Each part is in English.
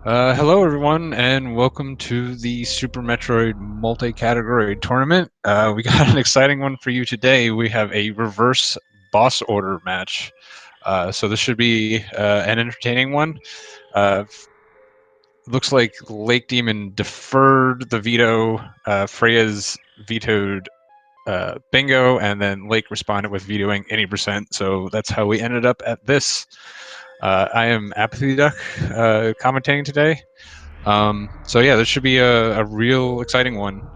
Hello, everyone, and welcome to the Super Metroid multi-category tournament. We got an exciting one for you today. We have a reverse boss order match. So this should be an entertaining one. Looks like LakeDemon deferred the veto. Freya's vetoed bingo, and then Lake responded with vetoing any percent. So that's how we ended up at this. I am Apathy Duck commentating today. So yeah, this should be a real exciting one.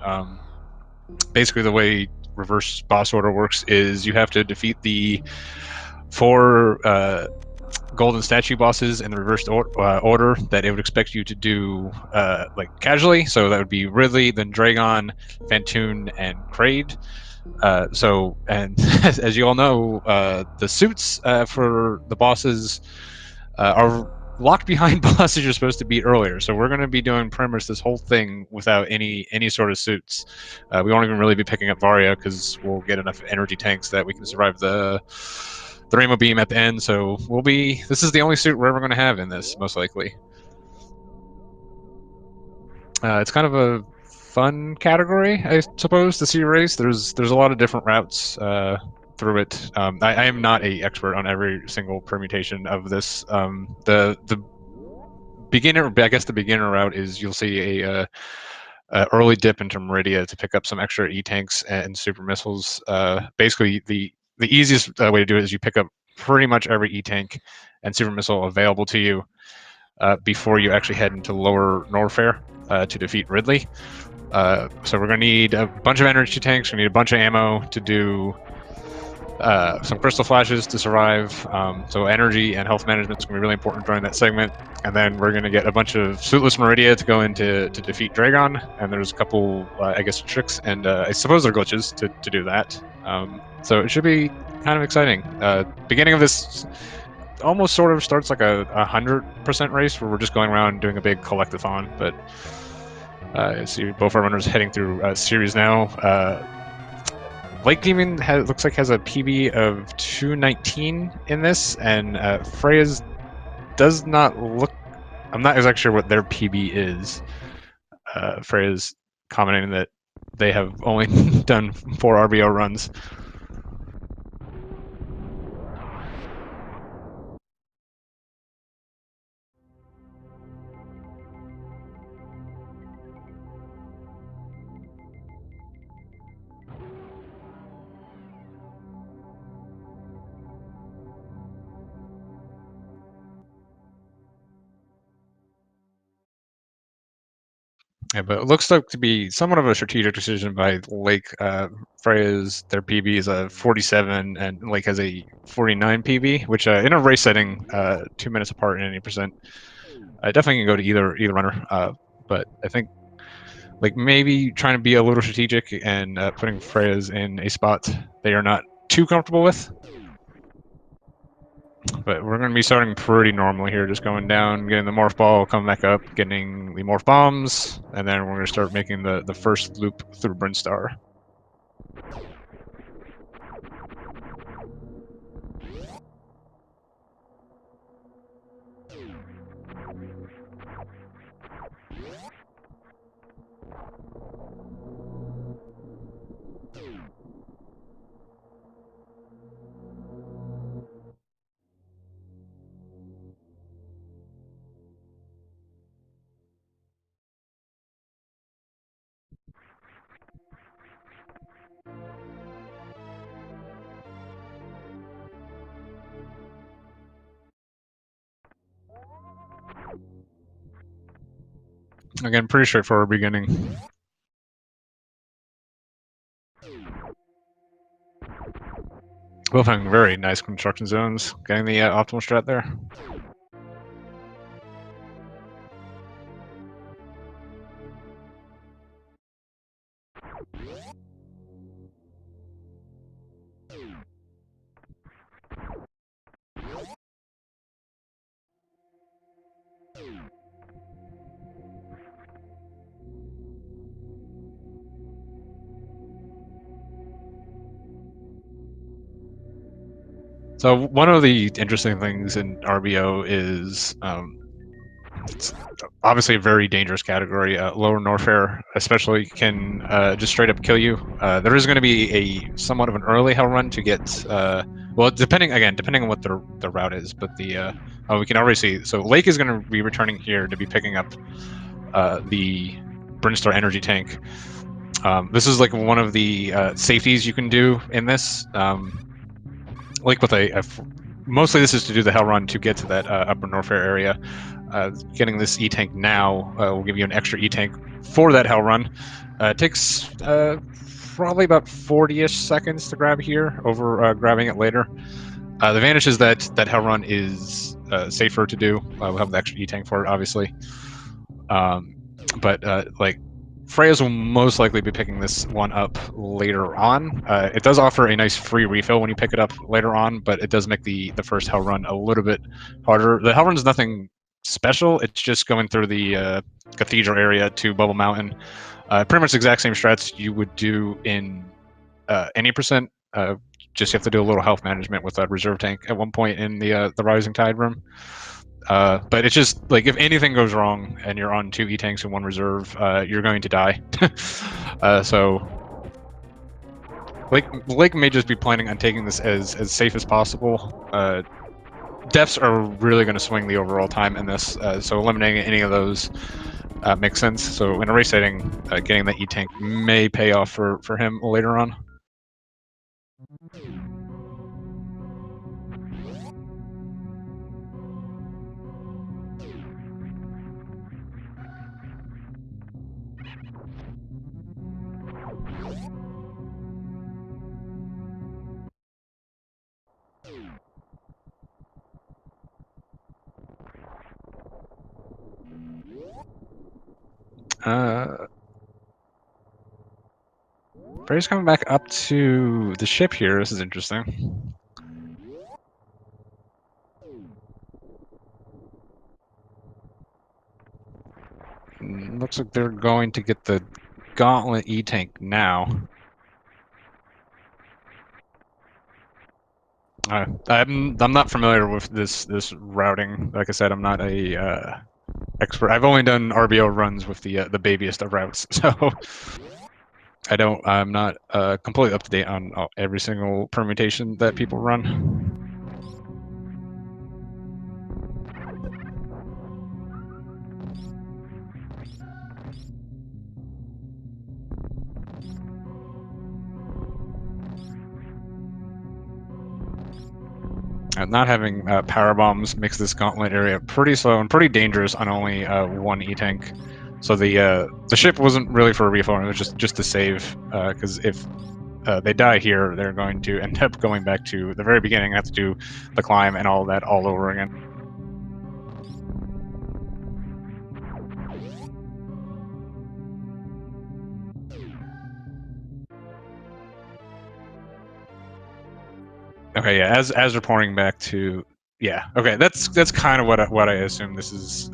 Basically, the way reverse boss order works is you have to defeat the four golden statue bosses in the reversed order that it would expect you to do like casually. So that would be Ridley, then Dragon, Fantoon, and Kraid. And as you all know, the suits for the bosses are locked behind bosses you're supposed to beat earlier. So we're going to be doing pretty much this whole thing without any sort of suits. We won't even really be picking up Varia because we'll get enough energy tanks that we can survive the Rainbow Beam at the end. So we'll be. This is the only suit we're ever going to have in this, most likely. It's kind of a fun category, I suppose, to see a race. There's a lot of different routes through it. I am not an expert on every single permutation of this. The beginner, I guess the beginner route is you'll see a early dip into Meridia to pick up some extra E-tanks and super missiles. Basically, the easiest way to do it is you pick up pretty much every E-tank and super missile available to you before you actually head into lower Norfair to defeat Ridley. So we're going to need a bunch of energy tanks. We need a bunch of ammo to do some crystal flashes to survive. So energy and health management is going to be really important during that segment. And then we're going to get a bunch of suitless Meridia to go in to defeat Dragon. And there's a couple, I guess, tricks and I suppose they're glitches to do that. So it should be kind of exciting. Beginning of this almost sort of starts like a 100% race where we're just going around doing a big collectathon. But see both our runners heading through series now. LakeDemon looks like has a PB of 219 in this, and Freya's does not look. I'm not exactly sure what their PB is. Freya's commenting that they have only done 4 RBO runs. Yeah, but it looks like to be somewhat of a strategic decision by Lake. Freya's their PB is a 47, and Lake has a 49 PB, which in a race setting, 2 minutes apart in any percent, definitely can go to either runner. But I think like maybe trying to be a little strategic and putting Freya's in a spot they are not too comfortable with. But we're going to be starting pretty normally here, just going down, getting the morph ball, coming back up, getting the morph bombs, and then we're going to start making the first loop through Brinstar. Again, pretty straightforward beginning. Both having very nice construction zones, getting the optimal strat there. So one of the interesting things in RBO is It's obviously a very dangerous category. Lower Norfair especially can just straight up kill you. There is going to be a somewhat of an early hell run to get, well, depending on what the route is, but oh, we can already see. So Lake is going to be returning here to be picking up the Brinstar energy tank. This is like one of the safeties you can do in this. Like with mostly this is to do the hell run to get to that upper Norfair area. Getting this E-Tank now will give you an extra E-Tank for that hell run. It takes probably about 40-ish seconds to grab here over grabbing it later. The advantage is that hell run is safer to do. We'll have the extra E-Tank for it, obviously. But like Freya's will most likely be picking this one up later on. It does offer a nice free refill when you pick it up later on, but it does make the first hell run a little bit harder. The hell run is nothing special. It's just going through the cathedral area to Bubble Mountain. Pretty much the exact same strats you would do in any percent. Just you have to do a little health management with a reserve tank at one point in the Rising Tide room. But it's just like if anything goes wrong and you're on 2 E-Tanks and 1 reserve, you're going to die. So Lake may just be planning on taking this as safe as possible. Deaths are really going to swing the overall time in this, so eliminating any of those makes sense. So in a race setting, getting that E-Tank may pay off for him later on. Frey's coming back up to the ship here. This is interesting. Looks like they're going to get the Gauntlet E-Tank now. I'm not familiar with this routing. Like I said, I'm not a expert. I've only done RBO runs with the babiest of routes, so I'm not completely up to date on every single permutation that people run. Not having power bombs makes this gauntlet area pretty slow and pretty dangerous on only 1 E-Tank. So the ship wasn't really for a refill, it was just to save, because if they die here, they're going to end up going back to the very beginning, have to do the climb and all that all over again. Okay, yeah. As reporting back to, yeah. Okay, that's kind of what I assume. This is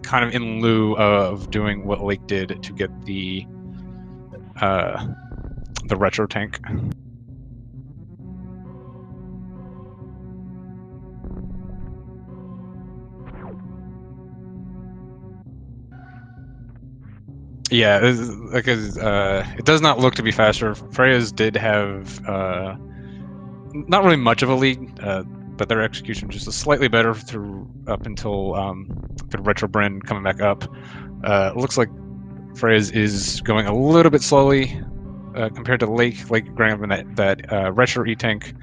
kind of in lieu of doing what Lake did to get the retro tank. Yeah, because it does not look to be faster. Freya's did have not really much of a lead, but their execution just slightly better up until the retro Bren coming back up. Looks like Freya's is going a little bit slowly compared to Lake. Lake grabbing that retro E-Tank.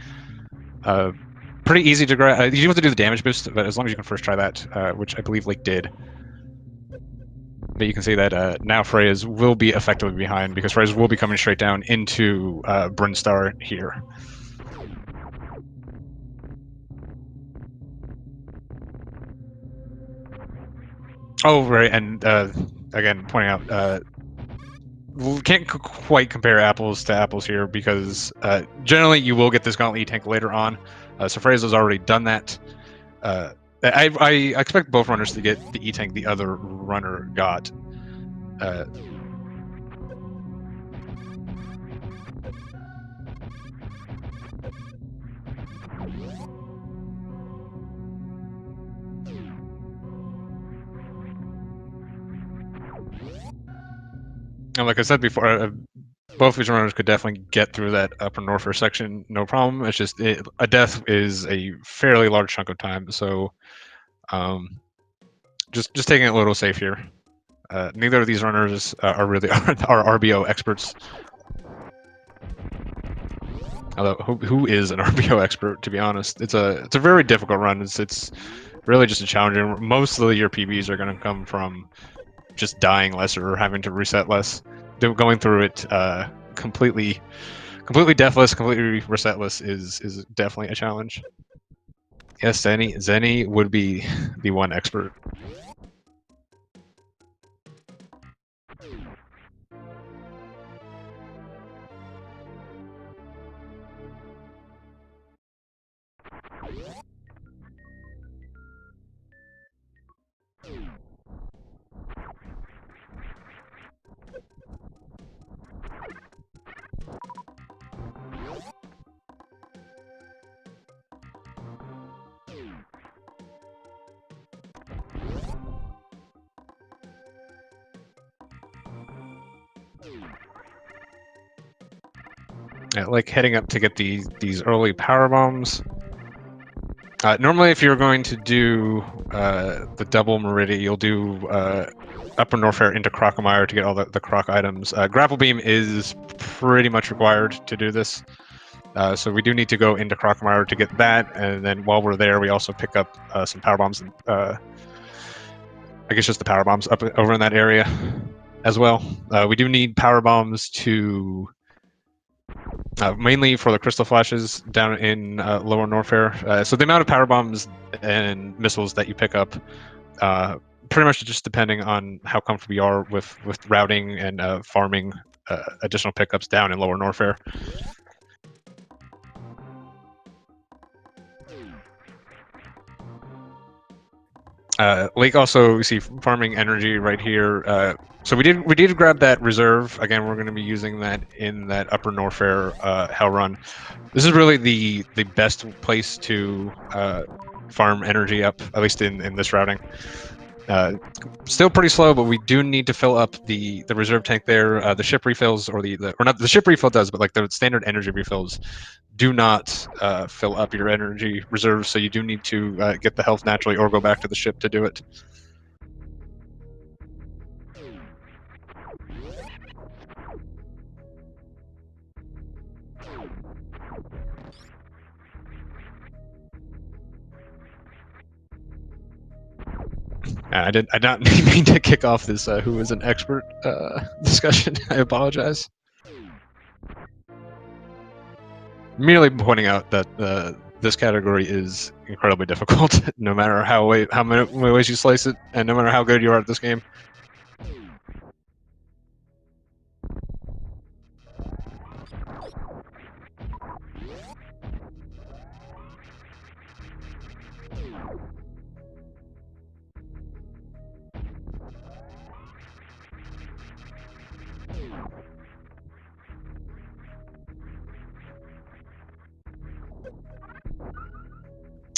Pretty easy to grab. You have to do the damage boost, but as long as you can first try that, which I believe Lake did. But you can see that now Freya's will be effectively behind because Freya's will be coming straight down into Brinstar here. Oh, right, and again, pointing out, can't quite compare apples to apples here because generally you will get this Gauntlet E-Tank later on. So Freya's has already done that. I expect both runners to get the E-Tank the other runner got. And like I said before, both of these runners could definitely get through that upper Norfair section, no problem. It's just a death is a fairly large chunk of time, so just taking it a little safe here. Neither of these runners are really are RBO experts. Although who is an RBO expert? To be honest, it's a very difficult run. It's really just a challenging. Most of your PBs are going to come from just dying less or having to reset less. Going through it completely deathless, completely resetless is definitely a challenge. Yes, Zenny would be the one expert. Like heading up to get these early power bombs. Normally, if you're going to do the double Meridia, you'll do Upper Norfair into Crocomire to get all the Croc items. Grapple Beam is pretty much required to do this. So we do need to go into Crocomire to get that, and then while we're there, we also pick up some power bombs. And, I guess just the power bombs up over in that area as well. We do need power bombs to mainly for the crystal flashes down in lower Norfair. So the amount of power bombs and missiles that you pick up, pretty much just depending on how comfortable you are with routing and farming additional pickups down in lower Norfair. Lake also, you see farming energy right here. So we did grab that reserve. Again, we're going to be using that in that upper Norfair Hell Run. This is really the best place to farm energy up, at least in this routing. Still pretty slow, but we do need to fill up the reserve tank there. The ship refills, or not the ship refill does, but like the standard energy refills do not fill up your energy reserves, so you do need to get the health naturally or go back to the ship to do it. I did not mean to kick off this who is an expert discussion. I apologize. Merely pointing out that this category is incredibly difficult, no matter how many ways you slice it, and no matter how good you are at this game.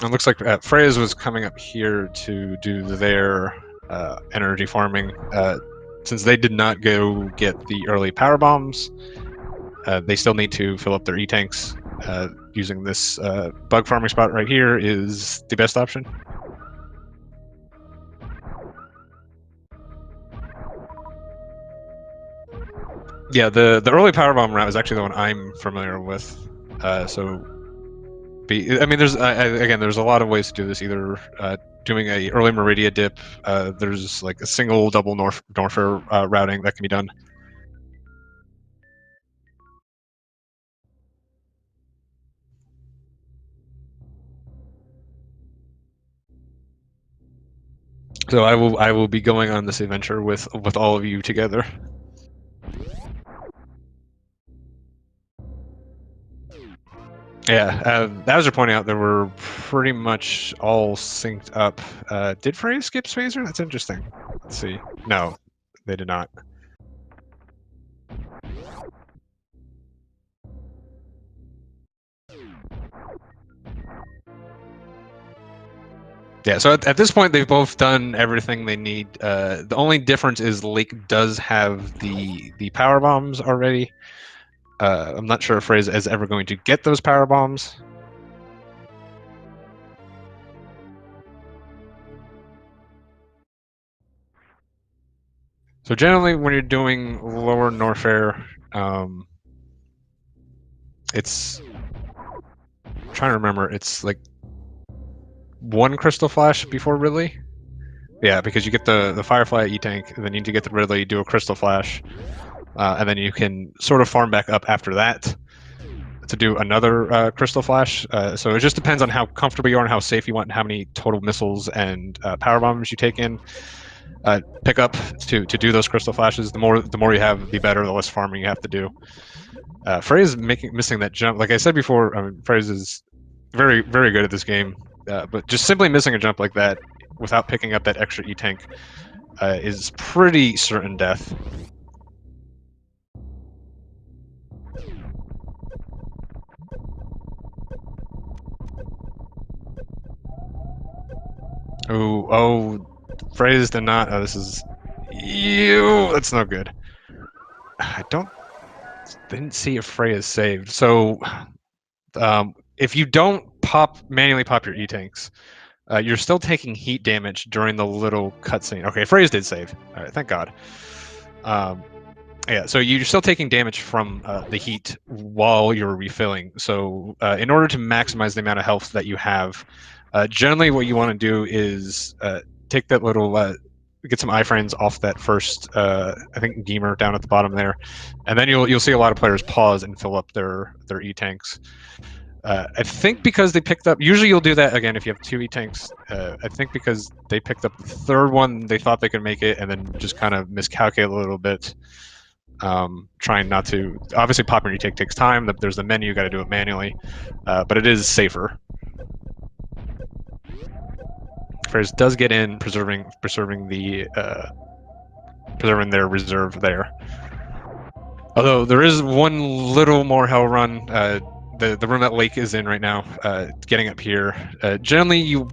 It looks like Freya's was coming up here to do their energy farming. Since they did not go get the early power bombs, they still need to fill up their E-tanks. Using this bug farming spot right here is the best option. Yeah, the early power bomb route is actually the one I'm familiar with. I mean, there's a lot of ways to do this. Either doing a early Meridia dip. There's like a single double Norfair routing that can be done. So I will be going on this adventure with all of you together. Yeah, as you're pointing out, they were pretty much all synced up. Did Freya skip Phaser? That's interesting. Let's see. No, they did not. Yeah, so at this point, they've both done everything they need. The only difference is Lake does have the power bombs already. I'm not sure if Freya is ever going to get those power bombs. So generally, when you're doing lower Norfair, it's I'm trying to remember. It's like one crystal flash before Ridley. Yeah, because you get the Firefly E-Tank, and then you need to get the Ridley, do a crystal flash, and then you can sort of farm back up after that to do another crystal flash. So it just depends on how comfortable you are and how safe you want, and how many total missiles and power bombs you take in. Pick up to do those crystal flashes. The more you have, the better. The less farming you have to do. Freya's missing that jump. Like I said before, I mean, Freya is very good at this game, but just simply missing a jump like that without picking up that extra E-Tank is pretty certain death. Oh, Freya's did not. Oh, this is you. That's not good. I didn't see if Freya's saved. So, if you don't manually pop your E-Tanks, you're still taking heat damage during the little cutscene. Okay, Freya's did save. All right, thank God. Yeah, so you're still taking damage from the heat while you're refilling. So in order to maximize the amount of health that you have, generally what you want to do is take that little, get some iframes off that first, I think, Geamer down at the bottom there, and then you'll see a lot of players pause and fill up their E-Tanks. I think because they picked up. Usually, you'll do that again if you have two E-Tanks. I think because they picked up the third one, they thought they could make it, and then just kind of miscalculate a little bit. Trying not to. Obviously, popping your E-Tank takes time. There's the menu, you got to do it manually, but it is safer. Freres does get in, preserving their reserve there. Although there is one little more hell run. The room that Lake is in right now, getting up here. Generally,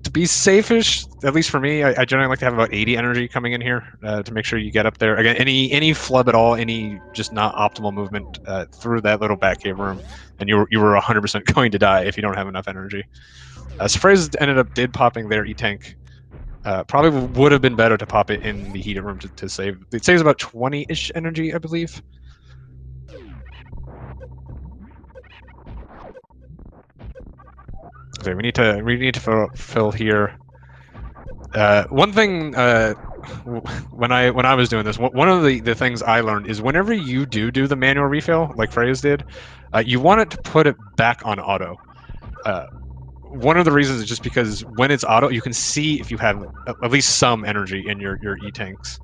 to be safe-ish, at least for me, I generally like to have about 80 energy coming in here to make sure you get up there. Again, any flub at all, any just not optimal movement through that little Batcave room, and you were 100% going to die if you don't have enough energy. So Freys did popping their E-Tank. Probably would have been better to pop it in the heated room to save. It saves about 20-ish energy, I believe. Okay, we need to fill here. One thing when I was doing this, one of the things I learned is whenever you do the manual refill, like Freya's did, you want it to put it back on auto. One of the reasons is just because when it's auto, you can see if you have at least some energy in your E-Tanks.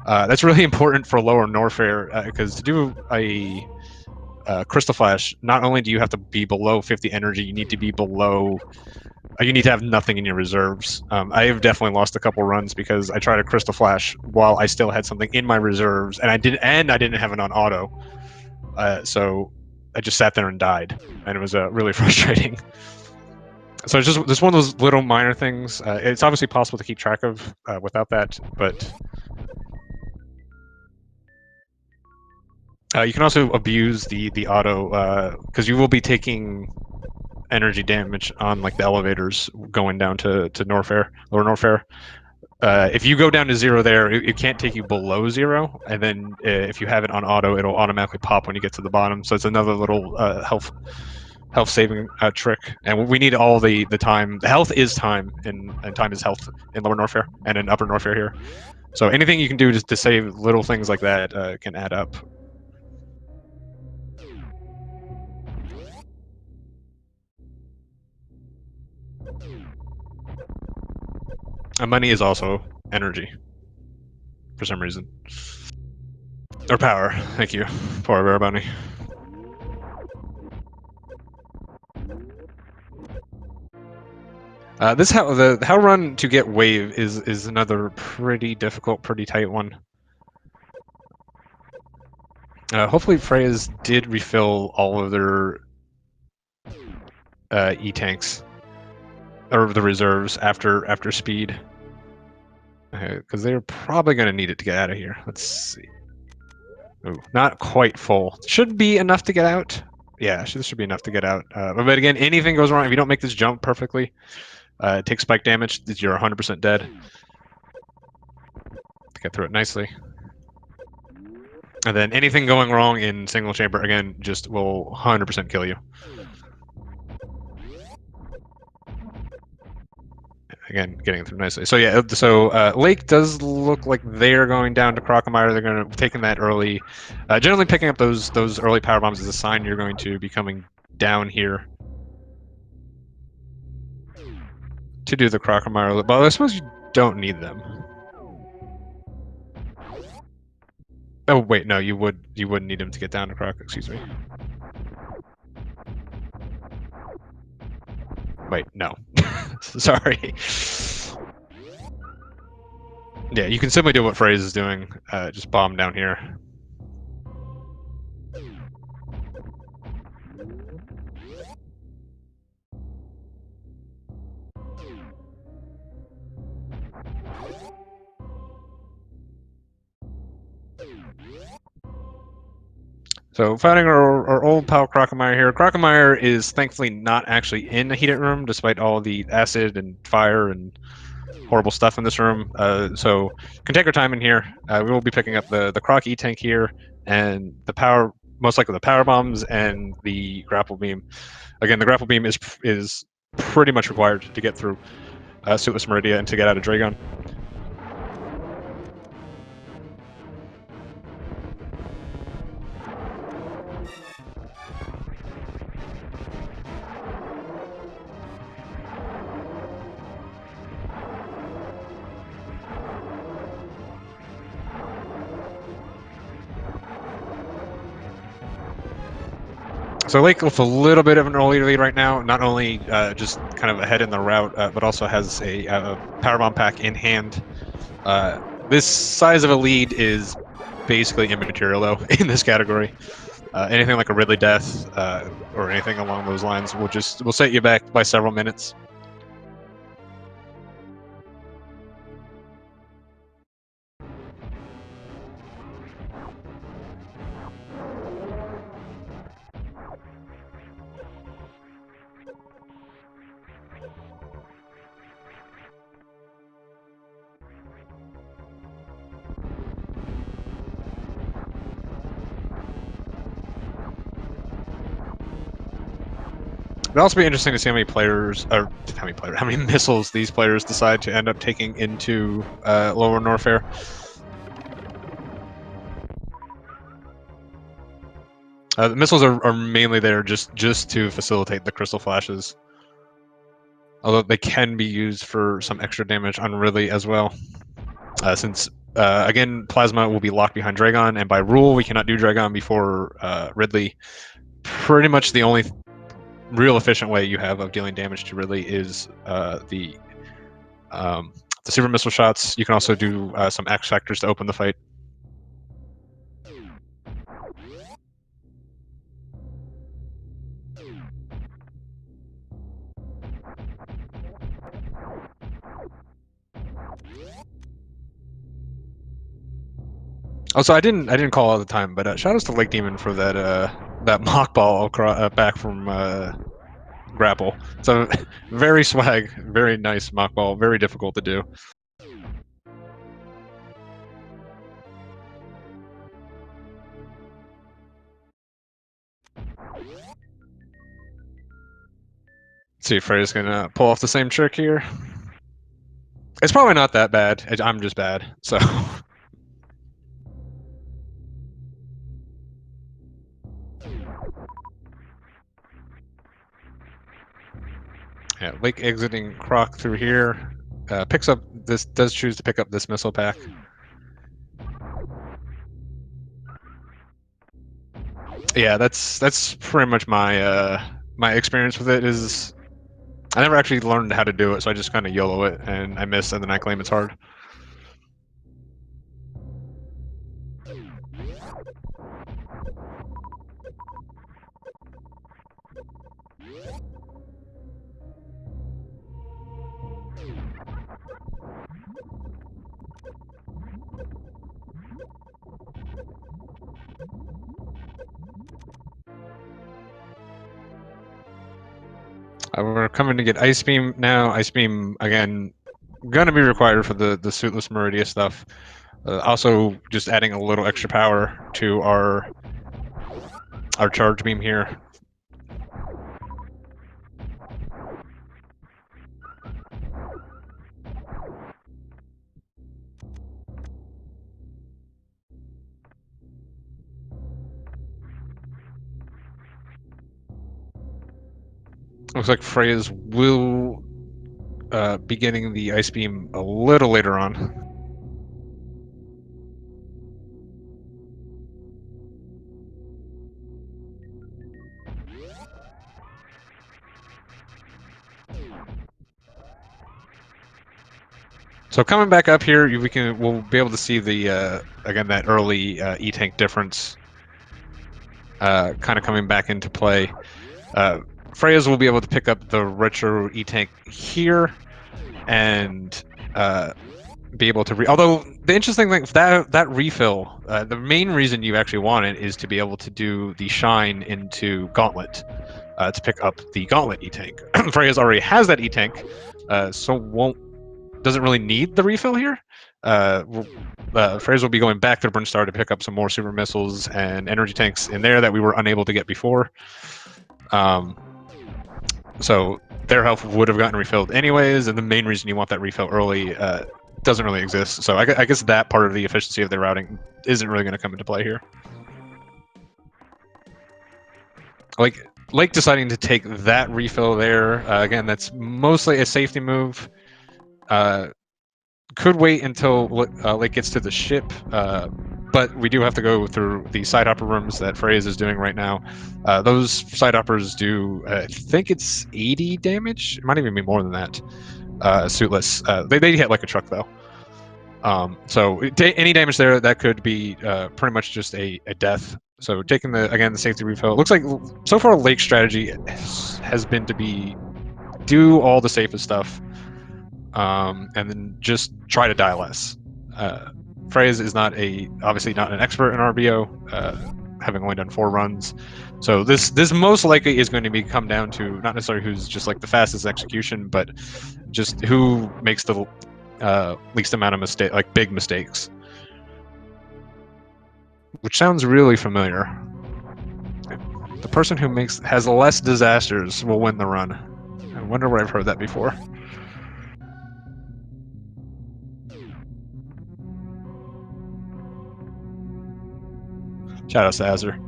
That's really important for lower Norfair, because to do a Crystal Flash, not only do you have to be below 50 energy, you need to be below. You need to have nothing in your reserves. I have definitely lost a couple runs because I tried a Crystal Flash while I still had something in my reserves, and I didn't have it on auto. So I just sat there and died, and it was really frustrating. So it's just one of those little minor things. It's obviously possible to keep track of without that, but you can also abuse the auto because you will be taking energy damage on like the elevators going down to Norfair, lower Norfair. If you go down to 0 there, it can't take you below 0, and then if you have it on auto, it'll automatically pop when you get to the bottom. So it's another little health saving trick. And we need all the time. The health is time, and time is health in lower Norfair and in upper Norfair here. So anything you can do to save little things like that can add up. And money is also energy, for some reason. Or power. Thank you, Power Bear Bunny. The how run to get wave is another pretty difficult, pretty tight one. Hopefully Freya's did refill all of their E-Tanks. or the reserves after speed, because they're probably going to need it to get out of here. Let's see. Ooh, not quite full. Should be enough to get out. Yeah, this should be enough to get out. But again, anything goes wrong if you don't make this jump perfectly. It takes spike damage. You're 100% dead. Get through it nicely. And then anything going wrong in single chamber, again, just will 100% kill you. Again, getting through nicely. So yeah, Lake does look like they're going down to Crocomire. They're going to taking that early. Generally, picking up those early power bombs is a sign you're going to be coming down here to do the Crocomire. But I suppose you don't need them. Oh wait, no, you wouldn't need him to get down to Croc. Excuse me. Wait, no. Sorry. Yeah, you can simply do what Freys is doing. Just bomb down here. So fighting our old pal Crocomire here. Crocomire is thankfully not actually in a heated room, despite all the acid and fire and horrible stuff in this room. So can take our time in here. We will be picking up the Croc E-Tank here and the power, most likely the power bombs and the grapple beam. Again, the grapple beam is pretty much required to get through Suitless Meridia and to get out of Dragon. So Lake with a little bit of an early lead right now, not only just kind of ahead in the route, but also has a powerbomb pack in hand. This size of a lead is basically immaterial, though, in this category. Anything like a Ridley death or anything along those lines will set you back by several minutes. It'll also be interesting to see how many missiles these players decide to end up taking into Lower Norfair. The missiles are mainly there just to facilitate the crystal flashes, although they can be used for some extra damage on Ridley as well. Since again, Plasma will be locked behind Dragon, and by rule, we cannot do Dragon before Ridley. Pretty much the only real efficient way you have of dealing damage to Ridley is the super missile shots. You can also do some X factors to open the fight. Also, I didn't call all the time, but shout outs to LakeDemon for that mock ball back from grapple. So very swag, very nice mock ball, very difficult to do. Let's see if Freya's gonna pull off the same trick here. It's probably not that bad. I'm just bad, so. Yeah, Lake exiting Croc through here. Picks up this. Does choose to pick up this missile pack. Yeah, that's pretty much my my experience with it. Is I never actually learned how to do it, so I just kind of YOLO it, and I miss, and then I claim it's hard. We're coming to get Ice Beam now. Ice Beam, again, gonna be required for the Suitless Meridia stuff. Also, just adding a little extra power to our charge beam here. Looks like Freya's will be getting the Ice Beam a little later on. So coming back up here, we'll be able to see the again that early E-Tank difference kind of coming back into play. Freya's will be able to pick up the retro E-Tank here and be able to although the interesting thing, that refill, the main reason you actually want it is to be able to do the shine into Gauntlet to pick up the Gauntlet E-Tank. Freya's already has that E-Tank, so doesn't really need the refill here. Freya's will be going back to the Brinstar to pick up some more super missiles and energy tanks in there that we were unable to get before. So their health would have gotten refilled anyways, and the main reason you want that refill early doesn't really exist. So I guess that part of the efficiency of their routing isn't really going to come into play here. Lake deciding to take that refill there, again, that's mostly a safety move. Could wait until Lake gets to the ship, but we do have to go through the side hopper rooms that Freyas is doing right now. Those side hoppers do, I think it's 80 damage. It might even be more than that. Suitless. They hit like a truck though. So any damage there, that could be pretty much just a death. So taking the safety refill. It looks like so far Lake's strategy has been to do all the safest stuff, and then just try to die less. Freyas is obviously not an expert in RBO, having only done 4 runs. So this most likely is going to come down to not necessarily who's just like the fastest execution, but just who makes the least amount of big mistakes. Which sounds really familiar. The person who has less disasters will win the run. I wonder where I've heard that before. Shout out to Azure.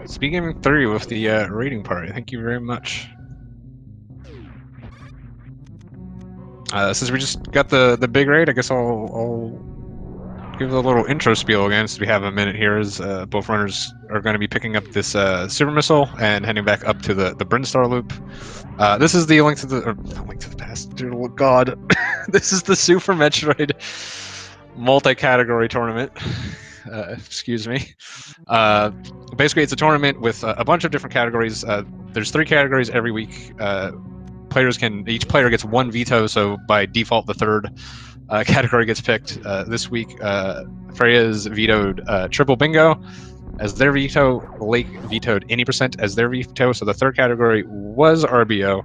SpeedGaming 3 with the rating party. Thank you very much. Since we just got the big raid, I guess I'll give a little intro spiel again, since we have a minute here, as both runners are going to be picking up this super missile and heading back up to the Brinstar loop. This is the Link to the Past. Dear God, this is the Super Metroid multi-category tournament. Excuse me. Basically, it's a tournament with a bunch of different categories. There's 3 categories every week. Each player gets 1 veto, so by default, the 3rd category gets picked. This week, Freya's vetoed triple bingo as their veto. Lake vetoed any % as their veto, so the 3rd category was RBO.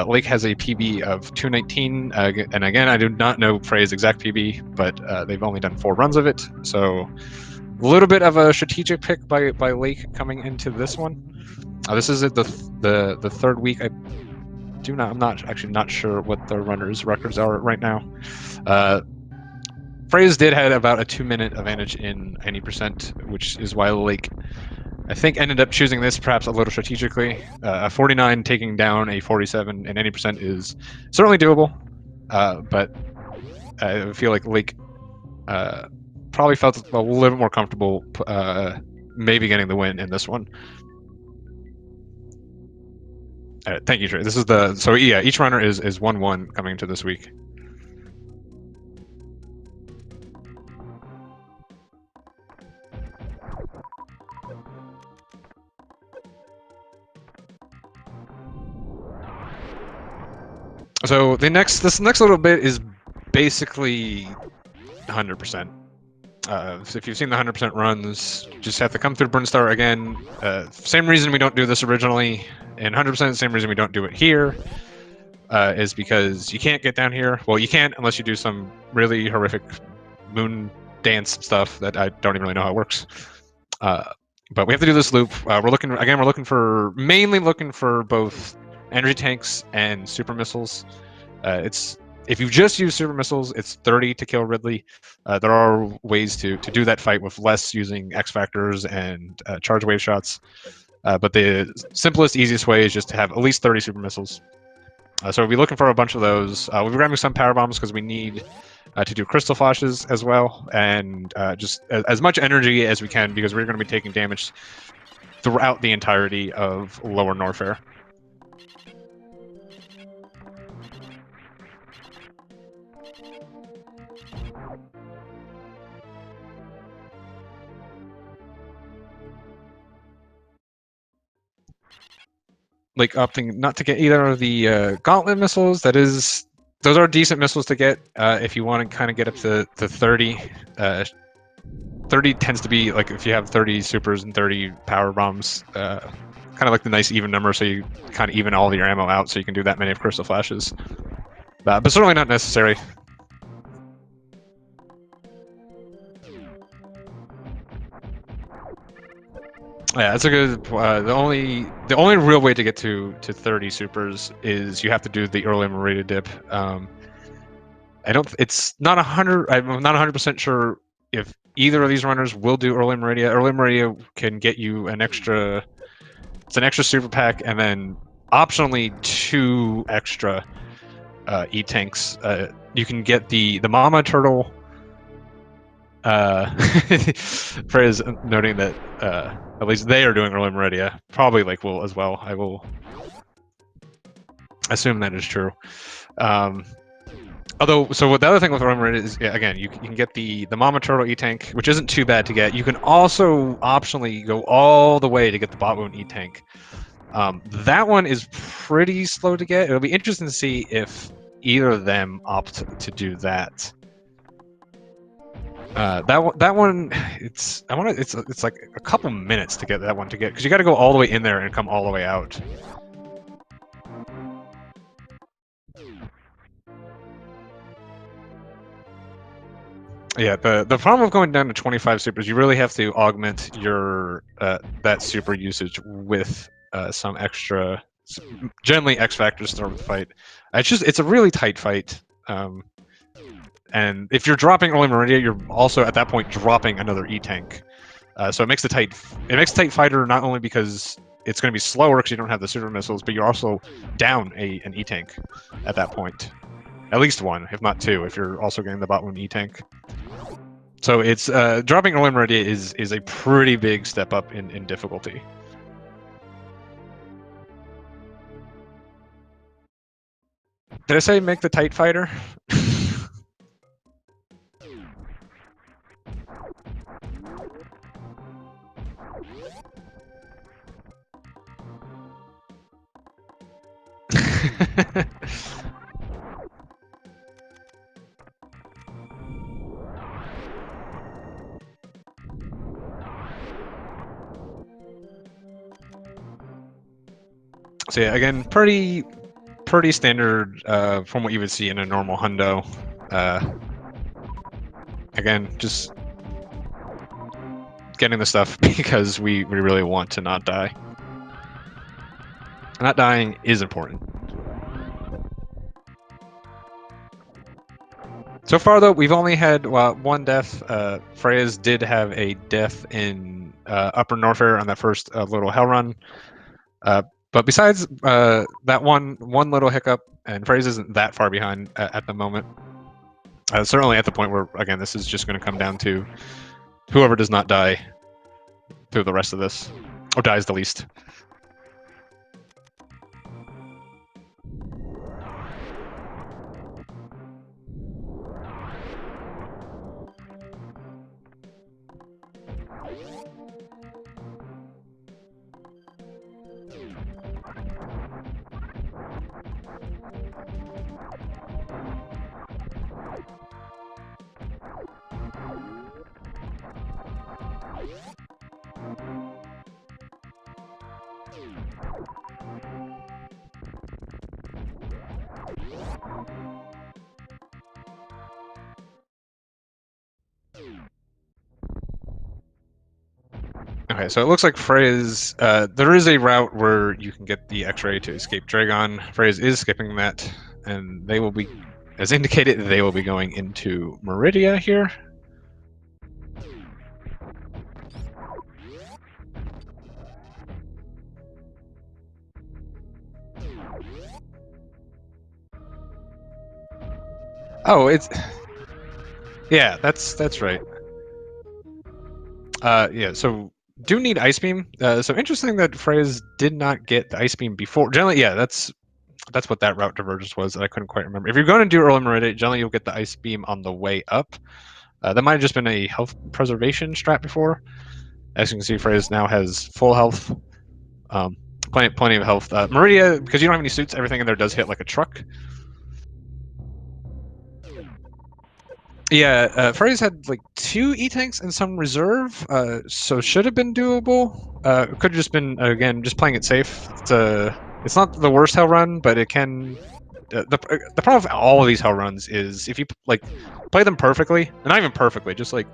Lake has a PB of 219, and again, I do not know Freya's exact PB, but they've only done 4 runs of it, so a little bit of a strategic pick by Lake coming into this one. This is the 3rd week. I'm not sure what the runners' records are right now. Freya's did have about a 2-minute advantage in any %, which is why Lake, I think, ended up choosing this perhaps a little strategically. A 49 taking down a 47 in any % is certainly doable, but I feel like Lake probably felt a little bit more comfortable maybe getting the win in this one. Thank you, Trey. This is each runner is 1-1 coming into this week. So this next little bit is basically 100%. So if you've seen the 100% runs, just have to come through Burnstar again. Same reason we don't do this originally, and 100% same reason we don't do it here is because you can't get down here. Well, you can't unless you do some really horrific moon dance stuff that I don't even really know how it works. But we have to do this loop. We're mainly looking for both energy tanks and super missiles. If you just use super missiles, it's 30 to kill Ridley. There are ways to do that fight with less using X factors and charge wave shots. But the simplest, easiest way is just to have at least 30 super missiles. So we'll be looking for a bunch of those. We'll be grabbing some power bombs because we need to do crystal flashes as well, and just as much energy as we can because we're going to be taking damage throughout the entirety of Lower Norfair. Like opting not to get either of the gauntlet missiles. Those are decent missiles to get if you want to kind of get up to 30. 30 tends to be like if you have 30 supers and 30 power bombs, kind of like the nice even number, so you kind of even all of your ammo out, so you can do that many of crystal flashes. But certainly not necessary. Yeah, that's a good. The only real way to get to 30 supers is you have to do the early Merida dip. I don't. It's not 100. I'm not 100% sure if either of these runners will do early Meridia. Early Meridia can get you an extra. It's an extra super pack, and then optionally 2 extra E tanks. You can get the Mama Turtle. Frey is noting that at least they are doing early Meridia. Probably Lake will as well. I will assume that is true. Although, so what the other thing with early Meridia is, yeah, again, you can get the Mama Turtle E-Tank, which isn't too bad to get. You can also optionally go all the way to get the Bot Wound E-Tank. That one is pretty slow to get. It'll be interesting to see if either of them opt to do that. That one, it's like a couple minutes to get that one because you got to go all the way in there and come all the way out. Yeah, the problem with going down to 25 supers, you really have to augment your that super usage with some extra, generally X factors to start with the fight. It's a really tight fight. And if you're dropping early Meridia, you're also at that point dropping another E-Tank. So it makes the tight fighter not only because it's going to be slower because you don't have the super missiles, but you're also down an E-Tank at that point. At least one, if not 2, if you're also getting the bot wound E-Tank. So it's dropping early Meridia is a pretty big step up in difficulty. Did I say make the tight fighter? So yeah, again, pretty standard from what you would see in a normal hundo. Again, just getting the stuff because we really want to not die. Not dying is important. So far, though, we've only had one death. Freyas did have a death in Upper Norfair on that first little hell run. But besides that one little hiccup, and Freyas isn't that far behind at the moment. Certainly at the point where, again, this is just going to come down to whoever does not die through the rest of this, or dies the least. Okay, so it looks like Freyas. There is a route where you can get the X-ray to escape Dragon. Freyas is skipping that, and they will be, as indicated, they will be going into Meridia here. Oh, it's yeah, that's right. Yeah, so do need Ice Beam. So interesting that Freyas did not get the Ice Beam before. Generally, yeah, that's what that route divergence was that I couldn't quite remember. If you're going to do early Meridia, generally you'll get the Ice Beam on the way up. That might have just been a health preservation strat before. As you can see, Freyas now has full health, um, plenty of health. Meridia, because you don't have any suits, everything in there does hit like a truck. Yeah, Freyas had like 2 E-tanks and some reserve, so should have been doable. Could have just been, again, just playing it safe. It's not the worst hell run, but it can. The problem with all of these hell runs is if you like play them perfectly, and not even perfectly, just like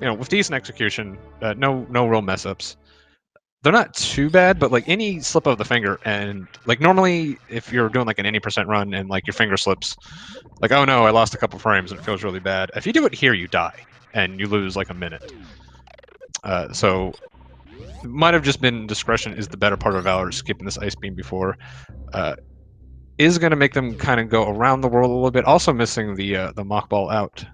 with decent execution, no real mess ups. They're not too bad, but like any slip of the finger, and like normally if you're doing like an 80% run and like your finger slips, like oh no, I lost a couple frames and it feels really bad. If you do it here, you die and you lose like a minute. So it might have just been discretion is the better part of valor. Skipping this ice beam before is going to make them kind of go around the world a little bit. Also missing the mock ball out.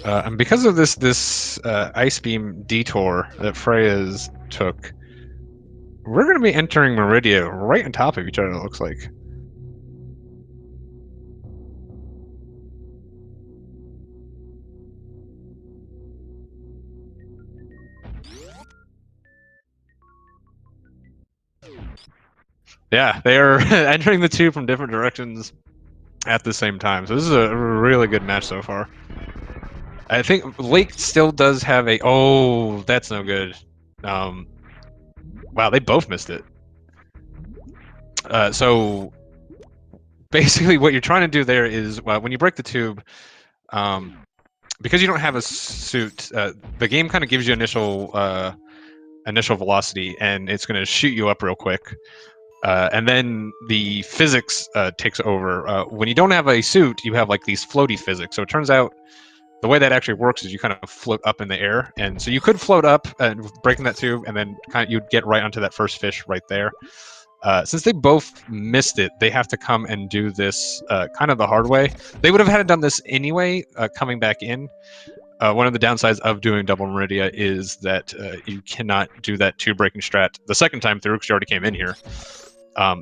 And because of this ice beam detour that Freyas took, we're going to be entering Meridia right on top of each other, it looks like. Yeah, they are entering the two from different directions at the same time. So this is a really good match so far. I think Lake still does have a... Oh, that's no good. Wow, they both missed it. So basically what you're trying to do there is when you break the tube, because you don't have a suit, the game kind of gives you initial velocity, and it's going to shoot you up real quick. And then the physics takes over. When you don't have a suit, you have like these floaty physics. So it turns out the way that actually works is you kind of float up in the air, and so you could float up and breaking that tube, and then kind of you'd get right onto that first fish right there. Since they both missed it, they have to come and do this kind of the hard way. They would have had done this anyway, coming back in. One of the downsides of doing double Meridia is that you cannot do that tube breaking strat the second time through because you already came in here.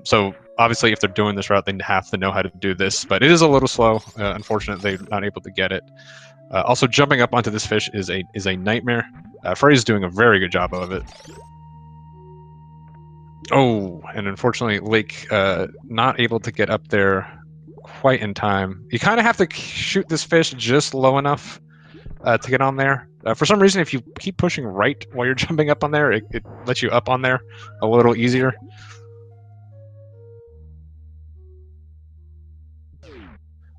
So obviously, if they're doing this route, they have to know how to do this, but it is a little slow. Unfortunately, they're not able to get it. Also, jumping up onto this fish is a nightmare. Frey is doing a very good job of it. Oh, and unfortunately, Lake not able to get up there quite in time. You kind of have to shoot this fish just low enough to get on there. For some reason, if you keep pushing right while you're jumping up on there, it lets you up on there a little easier.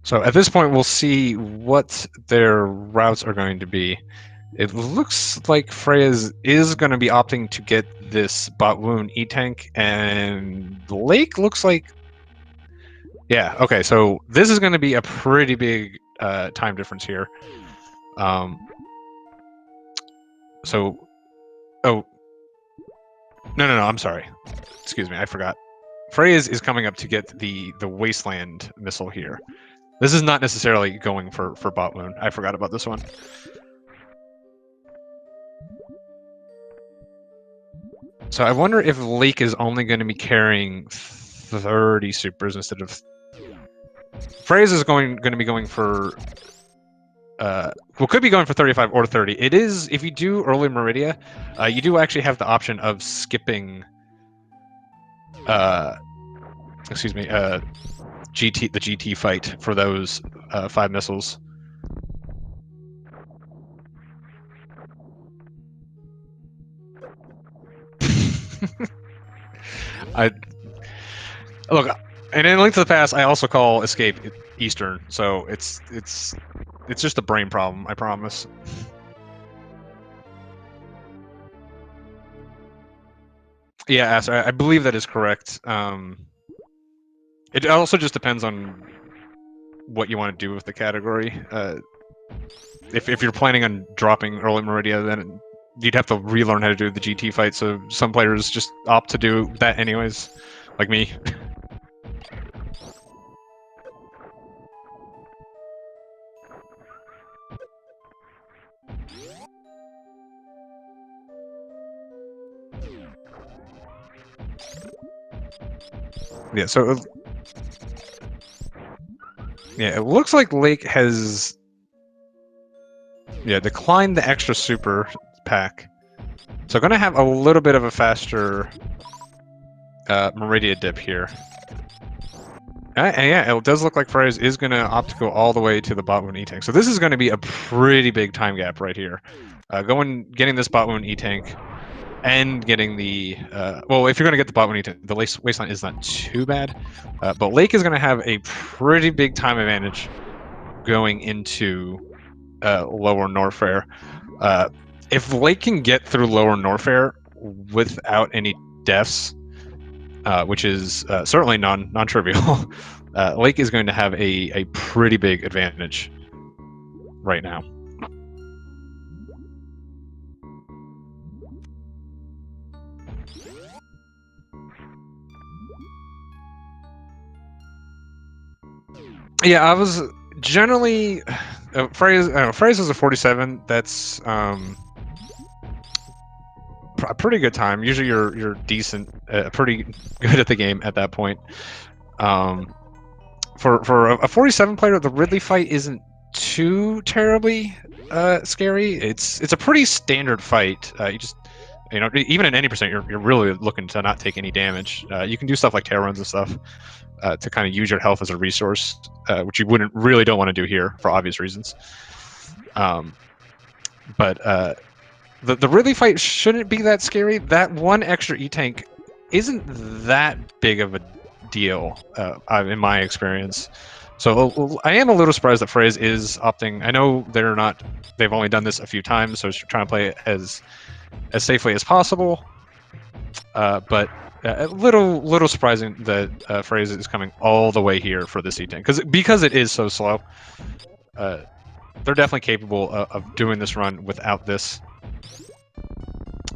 So at this point, we'll see what their routes are going to be. It looks like Freyas is going to be opting to get this bot wound E-tank, and Lake looks like... Yeah, okay, so this is going to be a pretty big time difference here. So... Oh. No, I'm sorry. Excuse me, I forgot. Freyas is coming up to get the Wasteland missile here. This is not necessarily going for bot wound. I forgot about this one. So I wonder if Lake is only going to be carrying 30 supers instead of... Freyas is going to be going for... well, could be going for 35 or 30. It is, if you do early Meridia, you do actually have the option of skipping... excuse me, the GT fight for those 5 missiles. Look, And in Link to the Past, I also call escape Eastern, so it's just a brain problem. I promise. Yeah, I believe that is correct. It also just depends on what you want to do with the category. If you're planning on dropping early Meridia, then you'd have to relearn how to do the GT fight. So some players just opt to do that anyways, like me. Yeah. So yeah, it looks like Lake has declined the extra super pack. So going to have a little bit of a faster Meridia dip here. And yeah, it does look like Freyas is going to opt to go all the way to the bot 1 E-Tank. So this is going to be a pretty big time gap right here. Getting this bot 1 E-Tank and getting the... well, if you're going to get the bot 1 E-Tank, the wasteland is not too bad. But Lake is going to have a pretty big time advantage going into Lower Norfair. If Lake can get through Lower Norfair without any deaths, which is certainly non-trivial, Lake is going to have a pretty big advantage right now. Yeah, I was generally Freyas is a 47. That's a pretty good time. Usually you're decent, pretty good at the game at that point. For a 47 player, the Ridley fight isn't too terribly scary. It's a pretty standard fight. Even at any percent, you're really looking to not take any damage. You can do stuff like tail runs and stuff to kind of use your health as a resource, which you really don't want to do here for obvious reasons. But the Ridley fight shouldn't be that scary. That one extra E-Tank isn't that big of a deal in my experience. So I am a little surprised that Freyas is opting. I know they've only done this a few times, so trying to play it as safely as possible. But a little surprising that Freyas is coming all the way here for this E-Tank because it is so slow. They're definitely capable of doing this run without this.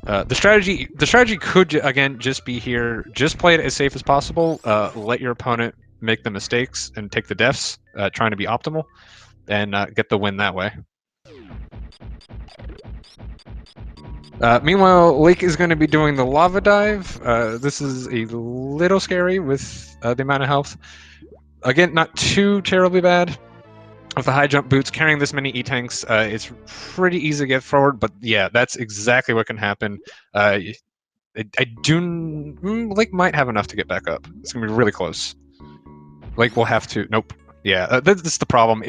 The strategy could again just be here. Just play it as safe as possible. Let your opponent make the mistakes and take the deaths, trying to be optimal, and get the win that way. Meanwhile, Lake is going to be doing the lava dive. This is a little scary with the amount of health. Again, not too terribly bad. With the high jump boots, carrying this many E-Tanks, it's pretty easy to get forward, but yeah, that's exactly what can happen. Lake might have enough to get back up. It's going to be really close. Lake will have to... Nope. Yeah, that's the problem.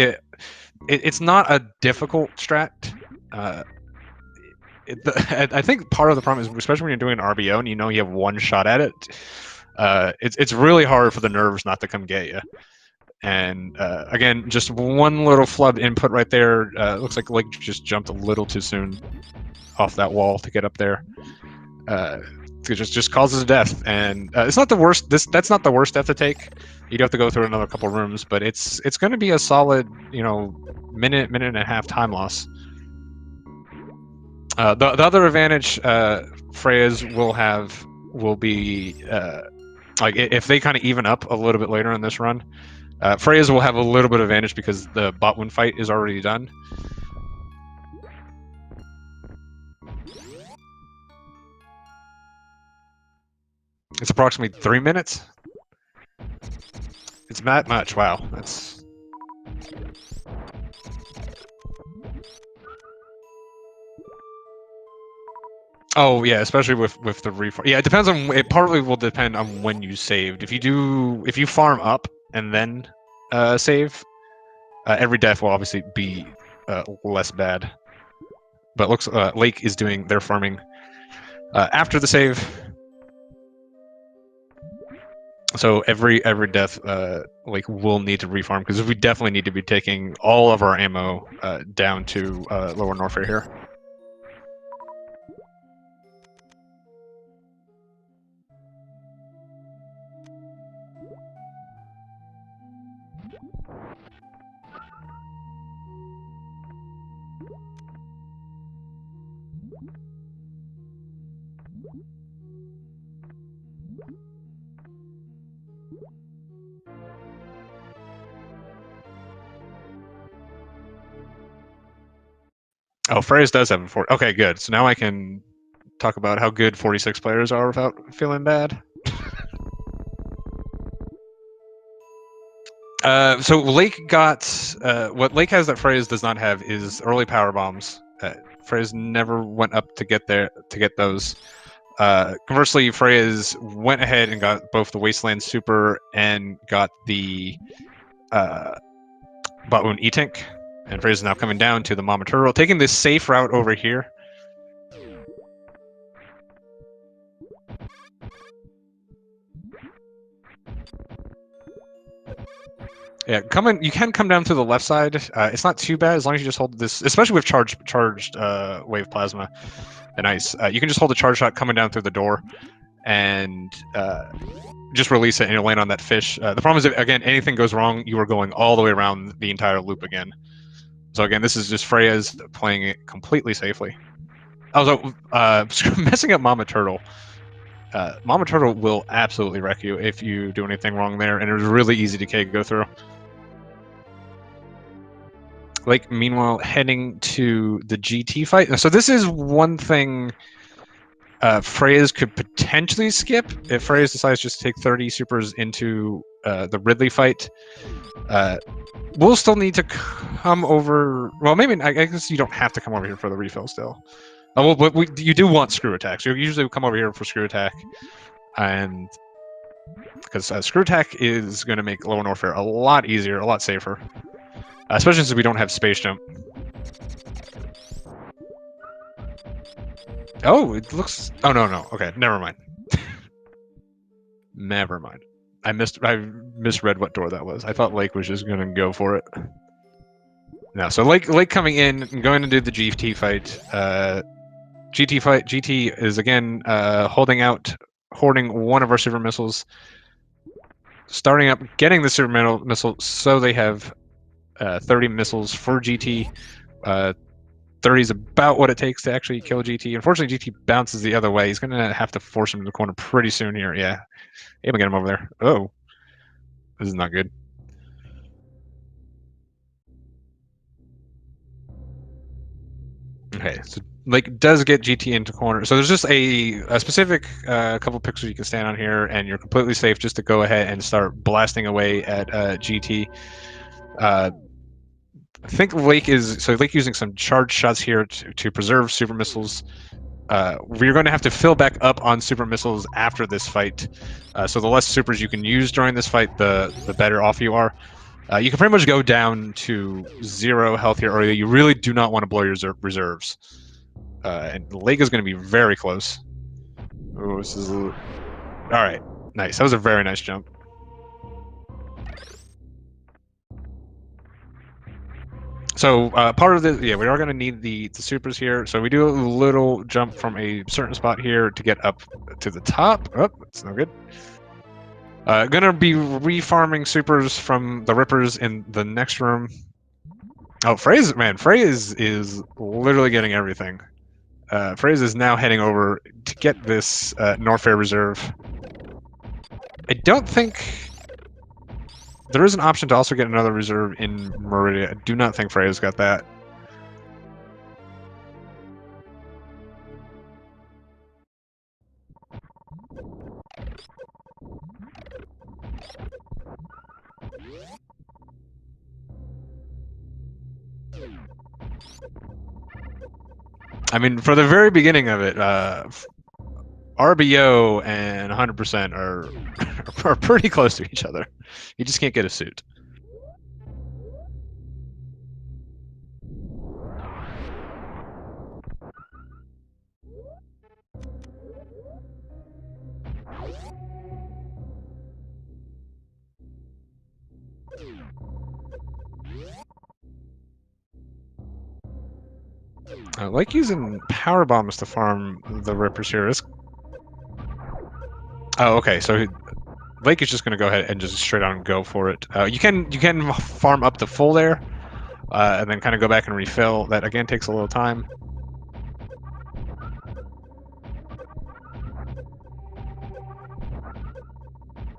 It's not a difficult strat. I think part of the problem is, especially when you're doing an RBO and you know you have one shot at it, it's really hard for the nerves not to come get you. And again, just one little flub input right there. Looks like Lake just jumped a little too soon off that wall to get up there. It just causes a death, and it's not the worst. That's not the worst death to take. You'd have to go through another couple rooms, but it's going to be a solid, minute and a half time loss. The other advantage Freyas will be like if they kind of even up a little bit later in this run. Freyas will have a little bit of advantage because the bot 1 fight is already done. It's approximately 3 minutes. It's not much. Wow, that's... Oh yeah, especially with the refarm. Yeah, it depends on. It partly will depend on when you saved. If you farm up and then save, every death will obviously be less bad. But looks Lake is doing their farming after the save. So every death, like we'll need to refarm because we definitely need to be taking all of our ammo down to Lower Norfair here. Oh, Freyas does have a 40. Okay, good. So now I can talk about how good 46 players are without feeling bad. So Lake got what Lake has that Freyas does not have is early power bombs. Freyas never went up to get those. Conversely, Freyas went ahead and got both the Wasteland Super and got the Batwoon E-Tank. And Freyas is now coming down to the Mama Turtle, taking this safe route over here. Yeah, you can come down to the left side. It's not too bad as long as you just hold this, especially with charged wave plasma and ice. You can just hold the charge shot coming down through the door and just release it and you'll land on that fish. The problem is, again, anything goes wrong, you are going all the way around the entire loop again. So again, this is just Freyas playing it completely safely. Also, messing up Mama Turtle. Mama Turtle will absolutely wreck you if you do anything wrong there, and it was really easy to go through. Like, meanwhile, heading to the GT fight. So this is one thing Freyas could potentially skip if Freyas decides just to take 30 supers into the Ridley fight. We'll still need to come over. Well, maybe I guess you don't have to come over here for the refill still. Well, but you do want screw attacks. You usually come over here for screw attack, and because screw attack is going to make Lower Norfair a lot easier, a lot safer, especially since we don't have space jump. Oh, it looks. Oh no. Okay, never mind. Never mind. I misread what door that was. I thought Lake was just going to go for it. No, so Lake coming in and going to do the GT fight. GT is again holding out, hoarding one of our super missiles, starting up, getting the super missile, so they have 30 missiles for GT. 30 is about what it takes to actually kill GT. Unfortunately, GT bounces the other way. He's going to have to force him to the corner pretty soon here. Yeah, able to get him over there. Oh, this is not good. Okay, so Lake does get GT into corner. So there's just a specific couple pixels you can stand on here, and you're completely safe just to go ahead and start blasting away at GT. I think Lake using some charge shots here to preserve super missiles. We're going to have to fill back up on super missiles after this fight. So the less supers you can use during this fight, the better off you are. You can pretty much go down to 0 health here, or you really do not want to blow your reserves. And Lake is going to be very close. Oh, this is all right. Nice. That was a very nice jump. So part of the we are going to need the supers here. So we do a little jump from a certain spot here to get up to the top. Oh, that's no good. Gonna be refarming supers from the Rippers in the next room. Oh, Frey is literally getting everything. Freyas is now heading over to get this Norfair reserve. I don't think there is an option to also get another reserve in Meridia. I do not think Freyas got that. I mean, for the very beginning of it, RBO and 100% are pretty close to each other. You just can't get a suit. Like using power bombs to farm the Rippers here. Oh, okay. So Lake is just going to go ahead and just straight on go for it. You can farm up to full there, and then kind of go back and refill. That again takes a little time.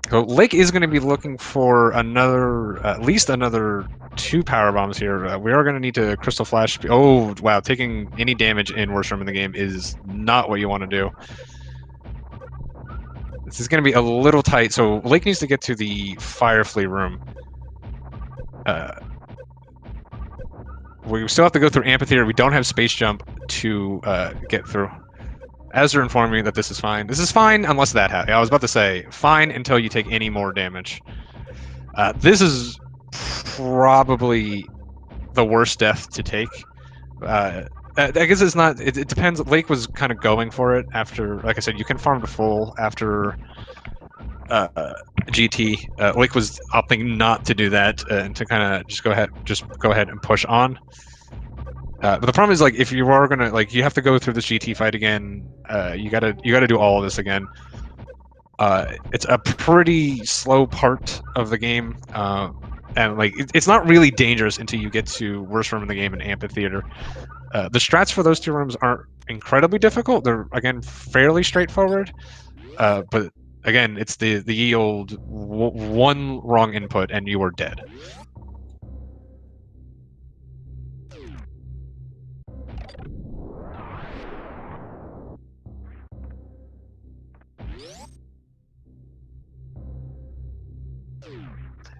So Lake is going to be looking for at least another 2 power bombs here. We are going to need to Crystal Flash. Oh, wow. Taking any damage in worst room in the game is not what you want to do. This is going to be a little tight. So Lake needs to get to the Fire Flea room. We still have to go through Amphitheater. We don't have Space Jump to get through. As they're informing me that this is fine. This is fine unless that happens. I was about to say, fine until you take any more damage. This is probably the worst death to take. I guess it's not. It depends. Lake was kind of going for it after, like I said, you can farm to full after GT. Lake was opting not to do that and to kind of just go ahead and push on. But the problem is, like, if you are gonna, like, you have to go through this GT fight again. You gotta do all of this again. It's a pretty slow part of the game, and like it's not really dangerous until you get to worst room in the game in Amphitheater. The strats for those 2 rooms aren't incredibly difficult. They're again fairly straightforward, but again, it's the ye old one wrong input and you are dead.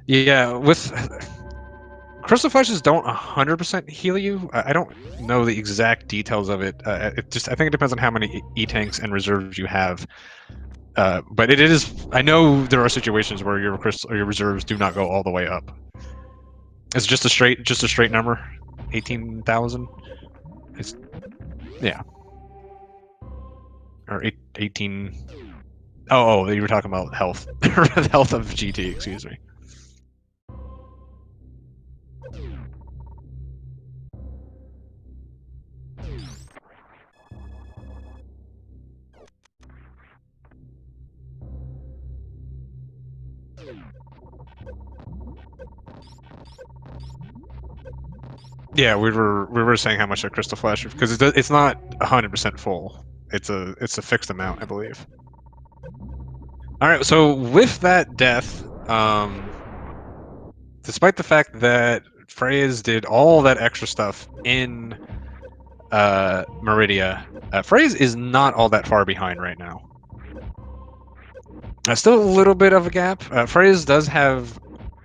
Yeah, with Crystal Flashes don't 100% heal you. I don't know the exact details of it. I think it depends on how many E-tanks and reserves you have. But it is. I know there are situations where your reserves do not go all the way up. It's just a straight number, 18,000. It's yeah, or 18. Oh, you were talking about health, health of GT. Excuse me. Yeah, we were saying how much a Crystal Flash, because it's not 100% full. It's a fixed amount, I believe. All right, so with that death, despite the fact that Freyas did all that extra stuff in Meridia, Freyas is not all that far behind right now. Still a little bit of a gap. Freyas does have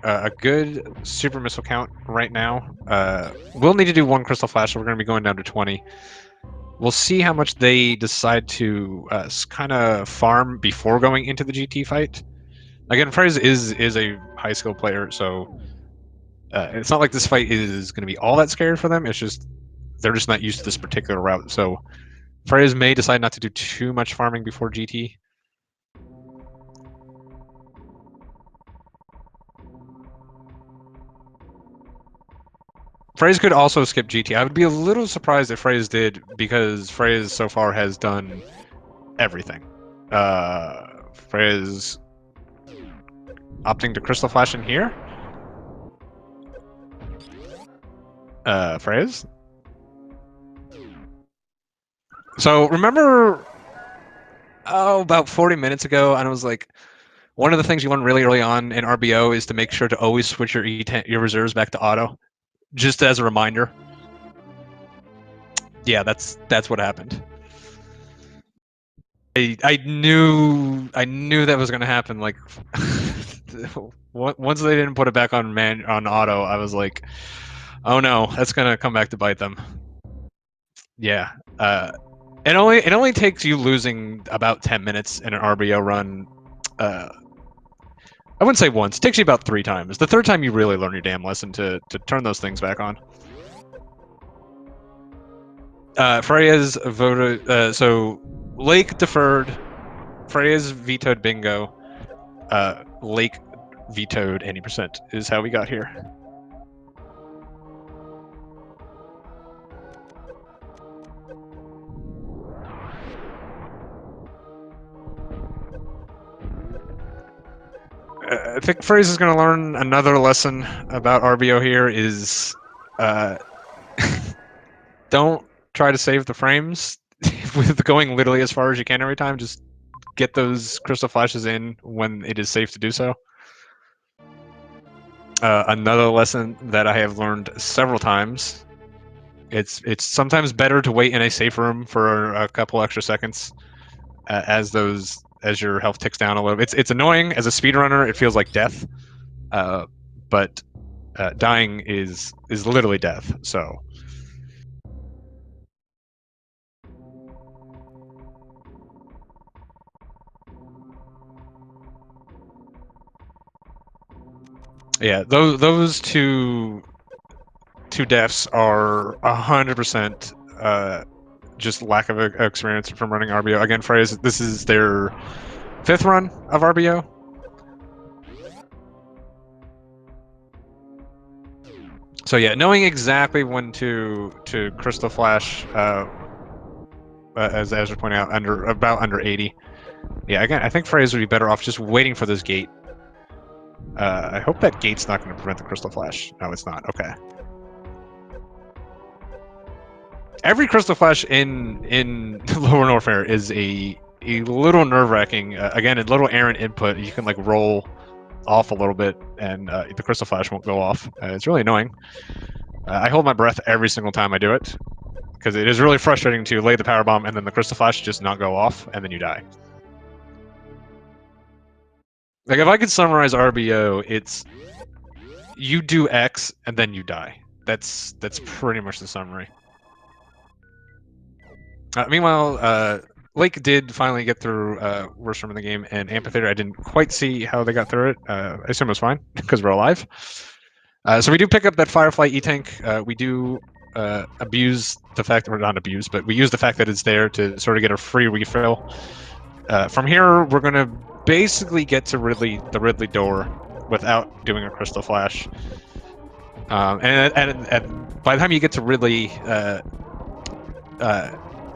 a good super missile count right now. We'll need to do 1 Crystal Flash, so we're going to be going down to 20. We'll see how much they decide to kind of farm before going into the GT fight. Again, Freyas is a high skill player, so it's not like this fight is going to be all that scary for them. It's just they're just not used to this particular route. So Freyas may decide not to do too much farming before GT. Freyas could also skip GT. I would be a little surprised if Freyas did, because Freyas so far has done everything. Freyas opting to Crystal Flash in here. Freyas. So remember, about 40 minutes ago, and I was like, one of the things you learn really early on in RBO is to make sure to always switch your your reserves back to auto, just as a reminder. Yeah, that's what happened. I knew that was gonna happen. Like, once they didn't put it back on auto, I was like, oh no, that's gonna come back to bite them. Yeah. It only takes you losing about 10 minutes in an RBO run. I wouldn't say once. It takes you about 3 times. The 3rd time you really learn your damn lesson to turn those things back on. Freyas voted. So Lake deferred. Freyas vetoed bingo. Lake vetoed any percent is how we got here. I think Freys is going to learn another lesson about RBO here is don't try to save the frames with going literally as far as you can every time. Just get those crystal flashes in when it is safe to do so. Another lesson that I have learned several times: it's sometimes better to wait in a safe room for a couple extra seconds as your health ticks down a little. It's annoying as a speedrunner. It feels like death, but dying is literally death. So. Yeah, those two deaths are 100% just lack of experience from running RBO. Again, Freya's, this is their 5th run of RBO. So yeah, knowing exactly when to crystal flash, as you're pointing out, about under 80. Yeah, again, I think Freya's would be better off just waiting for this gate. I hope that gate's not going to prevent the crystal flash. No, it's not. Okay. Every crystal flash in Lower Norfair is a little nerve-wracking. Again, a little errant input. You can like roll off a little bit, and the crystal flash won't go off. It's really annoying. I hold my breath every single time I do it because it is really frustrating to lay the power bomb and then the crystal flash just not go off, and then you die. Like if I could summarize RBO, it's you do X and then you die. That's pretty much the summary. Meanwhile, Lake did finally get through worst room in the game, and Amphitheater, I didn't quite see how they got through it. I assume it was fine, because we're alive. So we do pick up that Firefly E-Tank. We do abuse the fact, or not abuse, but we use the fact that it's there to sort of get a free refill. From here, we're going to basically get to the Ridley door without doing a Crystal Flash. And by the time you get to Ridley,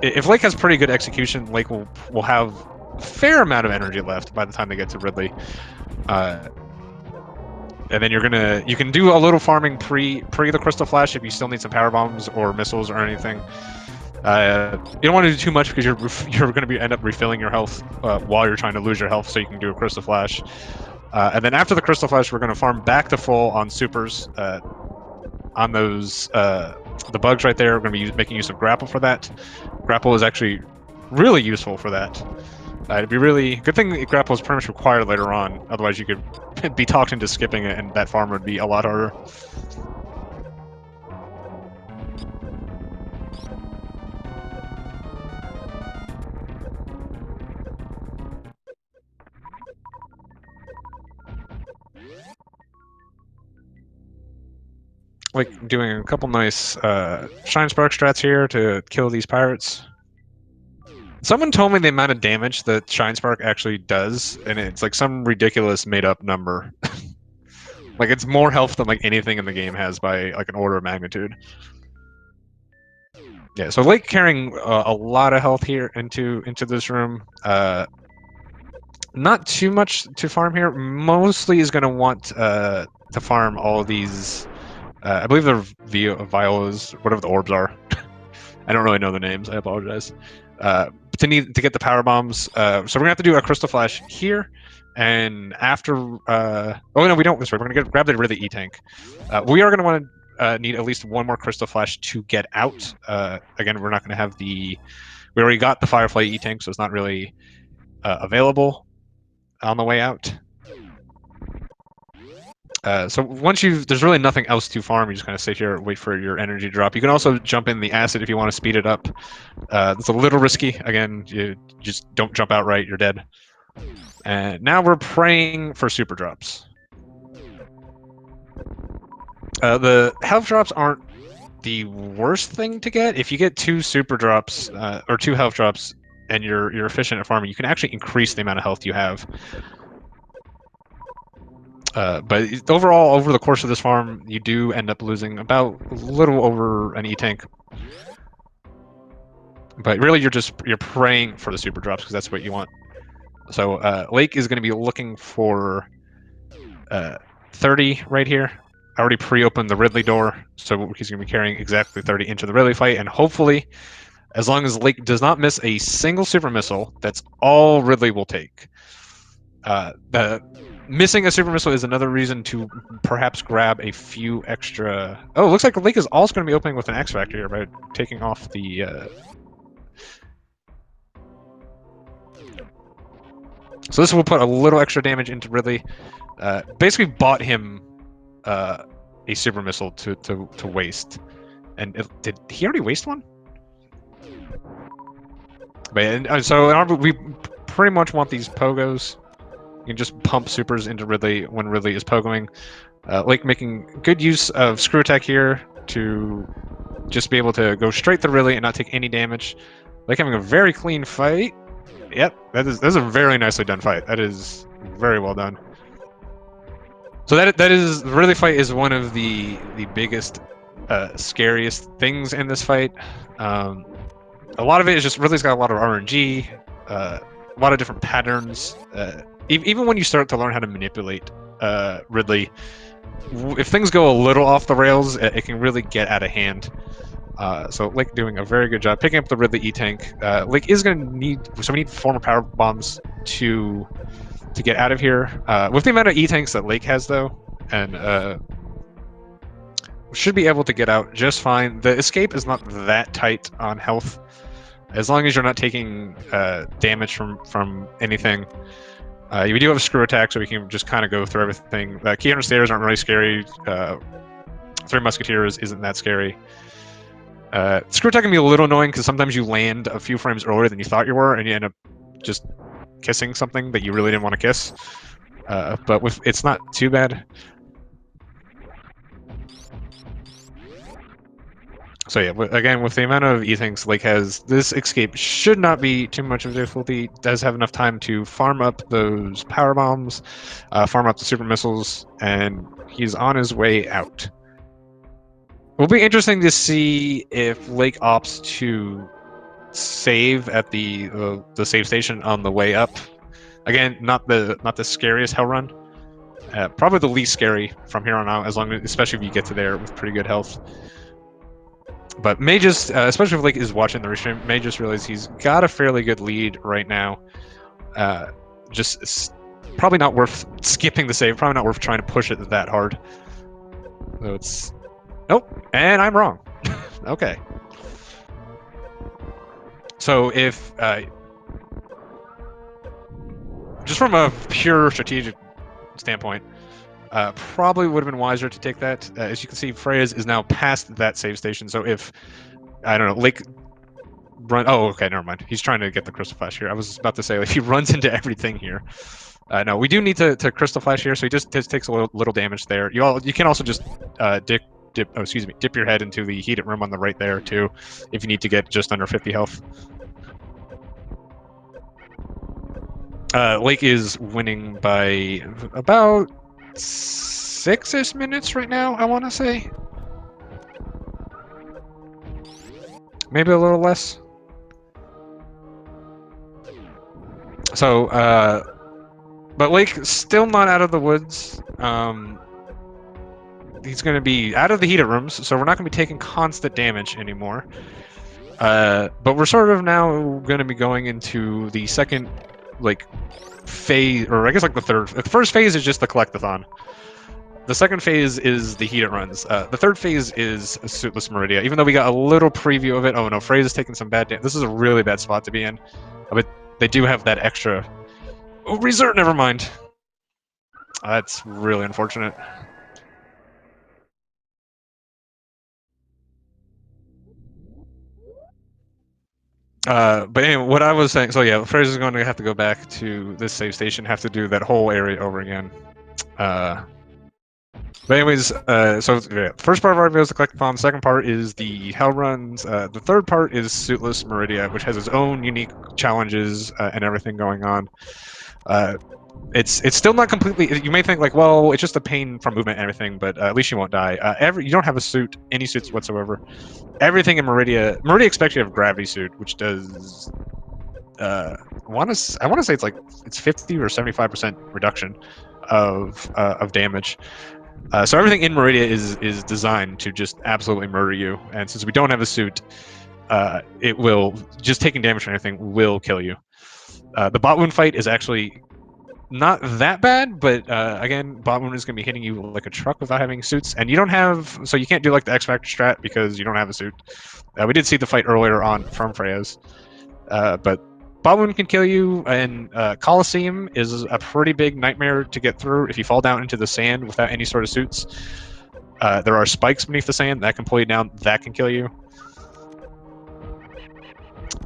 if Lake has pretty good execution, Lake will have a fair amount of energy left by the time they get to Ridley. And then you can do a little farming pre the Crystal Flash if you still need some power bombs or missiles or anything. You don't want to do too much because you're going to end up refilling your health while you're trying to lose your health, so you can do a Crystal Flash. And then after the Crystal Flash, we're going to farm back to full on supers. On those the bugs right there, we're going to be making use of grapple for that. Grapple is actually really useful for that. It'd be really good thing that grapple is pretty much required later on. Otherwise, you could be talked into skipping it, and that farm would be a lot harder. Like doing a couple nice Shine Spark strats here to kill these pirates. Someone told me the amount of damage that Shine Spark actually does, and it's like some ridiculous made-up number. Like it's more health than like anything in the game has by like an order of magnitude. Yeah, so Lake carrying a lot of health here into this room. Not too much to farm here. Mostly is going to want to farm all of these. I believe they're violas, whatever the orbs are. I don't really know the names. I apologize. To get the power bombs, so we're gonna have to do a crystal flash here, and after. Oh no, we don't. Sorry, we're gonna grab the Ridley E-Tank. We are gonna want to need at least one more crystal flash to get out. Again, we're not gonna have the. We already got the Firefly E-Tank, so it's not really available on the way out. So once there's really nothing else to farm. You just kind of sit here, wait for your energy to drop. You can also jump in the acid if you want to speed it up. It's a little risky. Again, you just don't jump outright, you're dead. And now we're praying for super drops. The health drops aren't the worst thing to get. If you get 2 super drops or 2 health drops and you're efficient at farming, you can actually increase the amount of health you have. But overall, over the course of this farm, you do end up losing about a little over an E-Tank. But really, you're praying for the super drops because that's what you want. So Lake is going to be looking for 30 right here. I already pre-opened the Ridley door, so he's going to be carrying exactly 30 into the Ridley fight, and hopefully, as long as Lake does not miss a single super missile, that's all Ridley will take. Missing a super missile is another reason to perhaps grab a few extra... Oh, it looks like Lake is also going to be opening with an X Factor here by taking off the... So this will put a little extra damage into Ridley. Basically bought him a super missile to waste. And did he already waste one? But so we pretty much want these pogos. You can just pump supers into Ridley when Ridley is pogoing. Lake making good use of screw attack here to just be able to go straight to Ridley and not take any damage. Lake having a very clean fight. Yep, that is a very nicely done fight. That is very well done. So that is the Ridley fight is one of the biggest, scariest things in this fight. A lot of it is just Ridley's got a lot of RNG, a lot of different patterns. Even when you start to learn how to manipulate Ridley, if things go a little off the rails, it can really get out of hand. So Lake doing a very good job picking up the Ridley E-Tank. Lake is going to need... So we need 4 more power bombs to get out of here. With the amount of E-Tanks that Lake has, though, and should be able to get out just fine. The escape is not that tight on health. As long as you're not taking damage from anything. We do have a screw attack, so we can just kind of go through everything. Key under stairs aren't really scary. 3 Musketeers isn't that scary. Screw attack can be a little annoying because sometimes you land a few frames earlier than you thought you were, and you end up just kissing something that you really didn't want to kiss. But it's not too bad. So yeah, again, with the amount of E-Tanks Lake has, this escape should not be too much of a difficulty. Does have enough time to farm up those power bombs, farm up the super missiles, and he's on his way out. It will be interesting to see if Lake opts to save at the save station on the way up. Again, not the scariest hell run. Probably the least scary from here on out, especially if you get to there with pretty good health. But may just, especially if Lake is watching the restream, may just realize he's got a fairly good lead right now. Just probably not worth skipping the save. Probably not worth trying to push it that hard. So it's... Nope, and I'm wrong. Okay. So if... just from a pure strategic standpoint, probably would have been wiser to take that. As you can see, Freya's is now past that save station, so if... I don't know, Lake... Oh, okay, never mind. He's trying to get the Crystal Flash here. I was about to say, like, he runs into everything here. No, we do need to Crystal Flash here, so he just takes a little damage there. You can also just dip your head into the heated room on the right there, too, if you need to get just under 50 health. Lake is winning by about 6-ish minutes right now, I want to say. Maybe a little less. So, but Lake still not out of the woods. He's going to be out of the heated rooms, so we're not going to be taking constant damage anymore. But we're sort of now going to be going into the second, like, phase, or I guess like the third. The first phase is just the collectathon. The second phase is the heated runs. The third phase is Suitless Meridia. Even though we got a little preview of it. Oh no, Freya's taking some bad damage. This is a really bad spot to be in. But they do have that extra... Oh, reserve, never mind. That's really unfortunate. But anyway, what I was saying, so yeah, Freya's going to have to go back to this save station, have to do that whole area over again. But anyways, so yeah, first part of our video is the collectathon. Second part is the hell runs. The third part is Suitless Meridia, which has its own unique challenges and everything going on. It's still not completely... You may think like, well, it's just a pain from movement and everything, but at least you won't die. You don't have a suit, any suits whatsoever. Everything in Meridia expects you to have a gravity suit, which does... I want to say it's 50 or 75% reduction of damage. So everything in Meridia is designed to just absolutely murder you. And since we don't have a suit, it will just taking damage from anything will kill you. The bot wound fight is actually not that bad, but again, bot wound is going to be hitting you like a truck without having suits, and you don't have, so you can't do like the X Factor strat because you don't have a suit. We did see the fight earlier on from Freya's, but bot wound can kill you, and Coliseum is a pretty big nightmare to get through if you fall down into the sand without any sort of suits. There are spikes beneath the sand that can pull you down, that can kill you.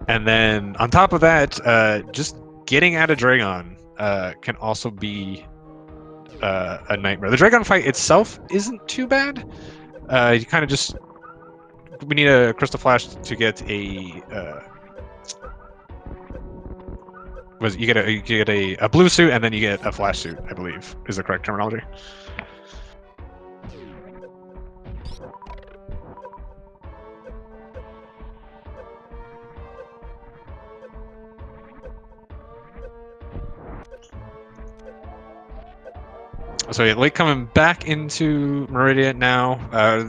And then on top of that, just getting out of Dragon can also be a nightmare. The Dragon fight itself isn't too bad. You kind of just, we need a Crystal Flash to get a you get a blue suit, and then you get a flash suit, I believe is the correct terminology. So yeah, Lake coming back into Meridia now.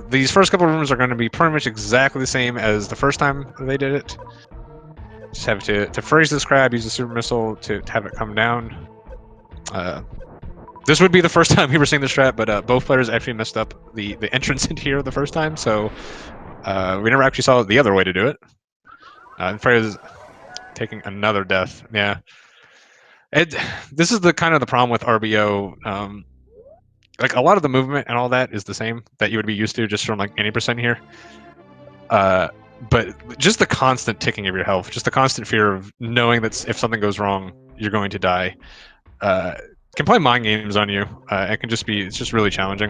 These first couple of rooms are going to be pretty much exactly the same as the first time they did it. Just have to freeze this crab, use a super missile to have it come down. This would be the first time we were seeing this strat, but both players actually messed up the entrance into here the first time, so we never actually saw the other way to do it. And Freya's taking another death. Yeah. This is the kind of the problem with RBO. Like a lot of the movement and all that is the same that you would be used to just from like any percent here. But just the constant ticking of your health, just the constant fear of knowing that if something goes wrong, you're going to die, can play mind games on you. It can just be, it's just really challenging.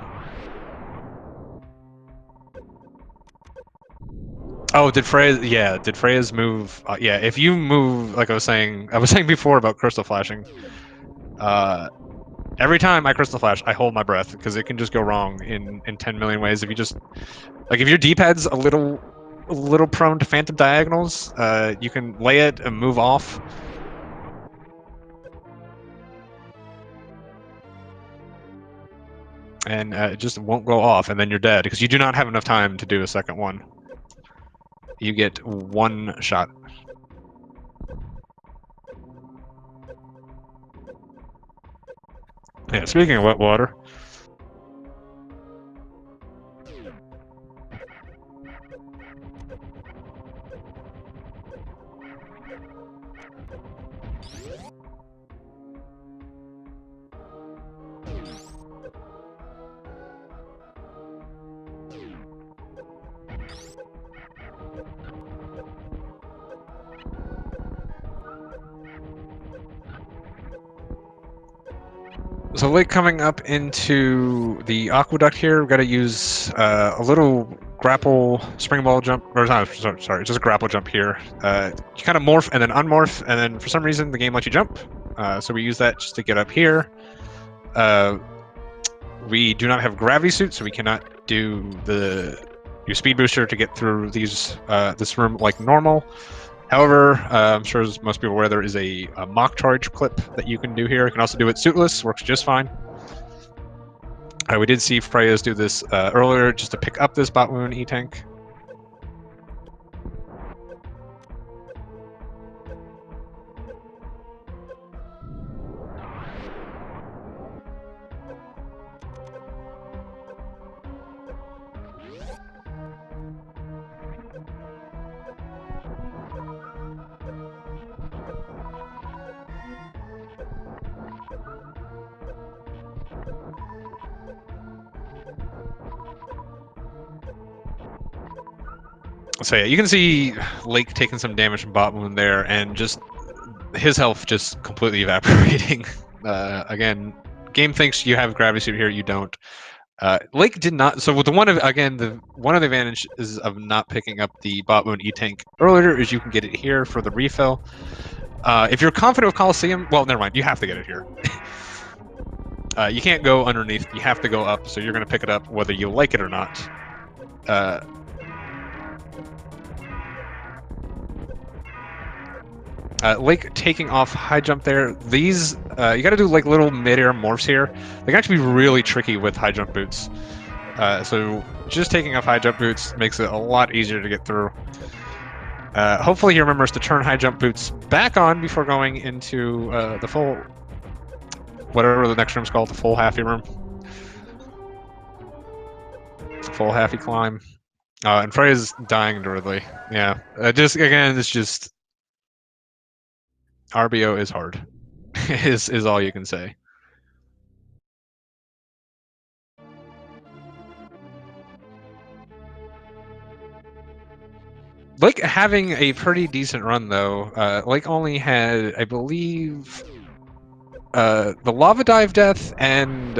Oh, did Freya's move? Yeah, if you move, like I was saying before about crystal flashing. Every time I crystal flash, I hold my breath because it can just go wrong in 10 million ways. If you just, like, if your D-pad's a little prone to phantom diagonals, you can lay it and move off. And it just won't go off, and then you're dead because you do not have enough time to do a second one. You get one shot. Yeah, speaking of wet water. So Lake coming up into the aqueduct here, we've got to use a little grapple spring ball jump, or not, sorry, just a grapple jump here. You kind of morph and then unmorph, and then for some reason the game lets you jump. So we use that just to get up here. We do not have gravity suit, so we cannot do your speed booster to get through these this room like normal. However, I'm sure as most people are aware, there is a mock charge clip that you can do here. You can also do it suitless, works just fine. We did see Freya's do this earlier just to pick up this bot wound E-tank. So yeah, you can see Lake taking some damage from bot wound there, and just his health just completely evaporating. Again, game thinks you have gravity suit here, you don't. Lake did not. So with one of the advantages of not picking up the bot wound E-tank earlier is you can get it here for the refill. If you're confident with Coliseum, well, never mind. You have to get it here. You can't go underneath. You have to go up. So you're going to pick it up whether you like it or not. Lake taking off high jump there. These, you gotta do like little mid-air morphs here. They can actually be really tricky with high jump boots. So just taking off high jump boots makes it a lot easier to get through. Hopefully he remembers to turn high jump boots back on before going into the full, whatever the next room's called, the full halfy room. Full halfy climb. And Freya's dying directly. Yeah. Just again, it's just RBO is hard. is all you can say. Lake having a pretty decent run though. Lake only had, I believe, the lava dive death and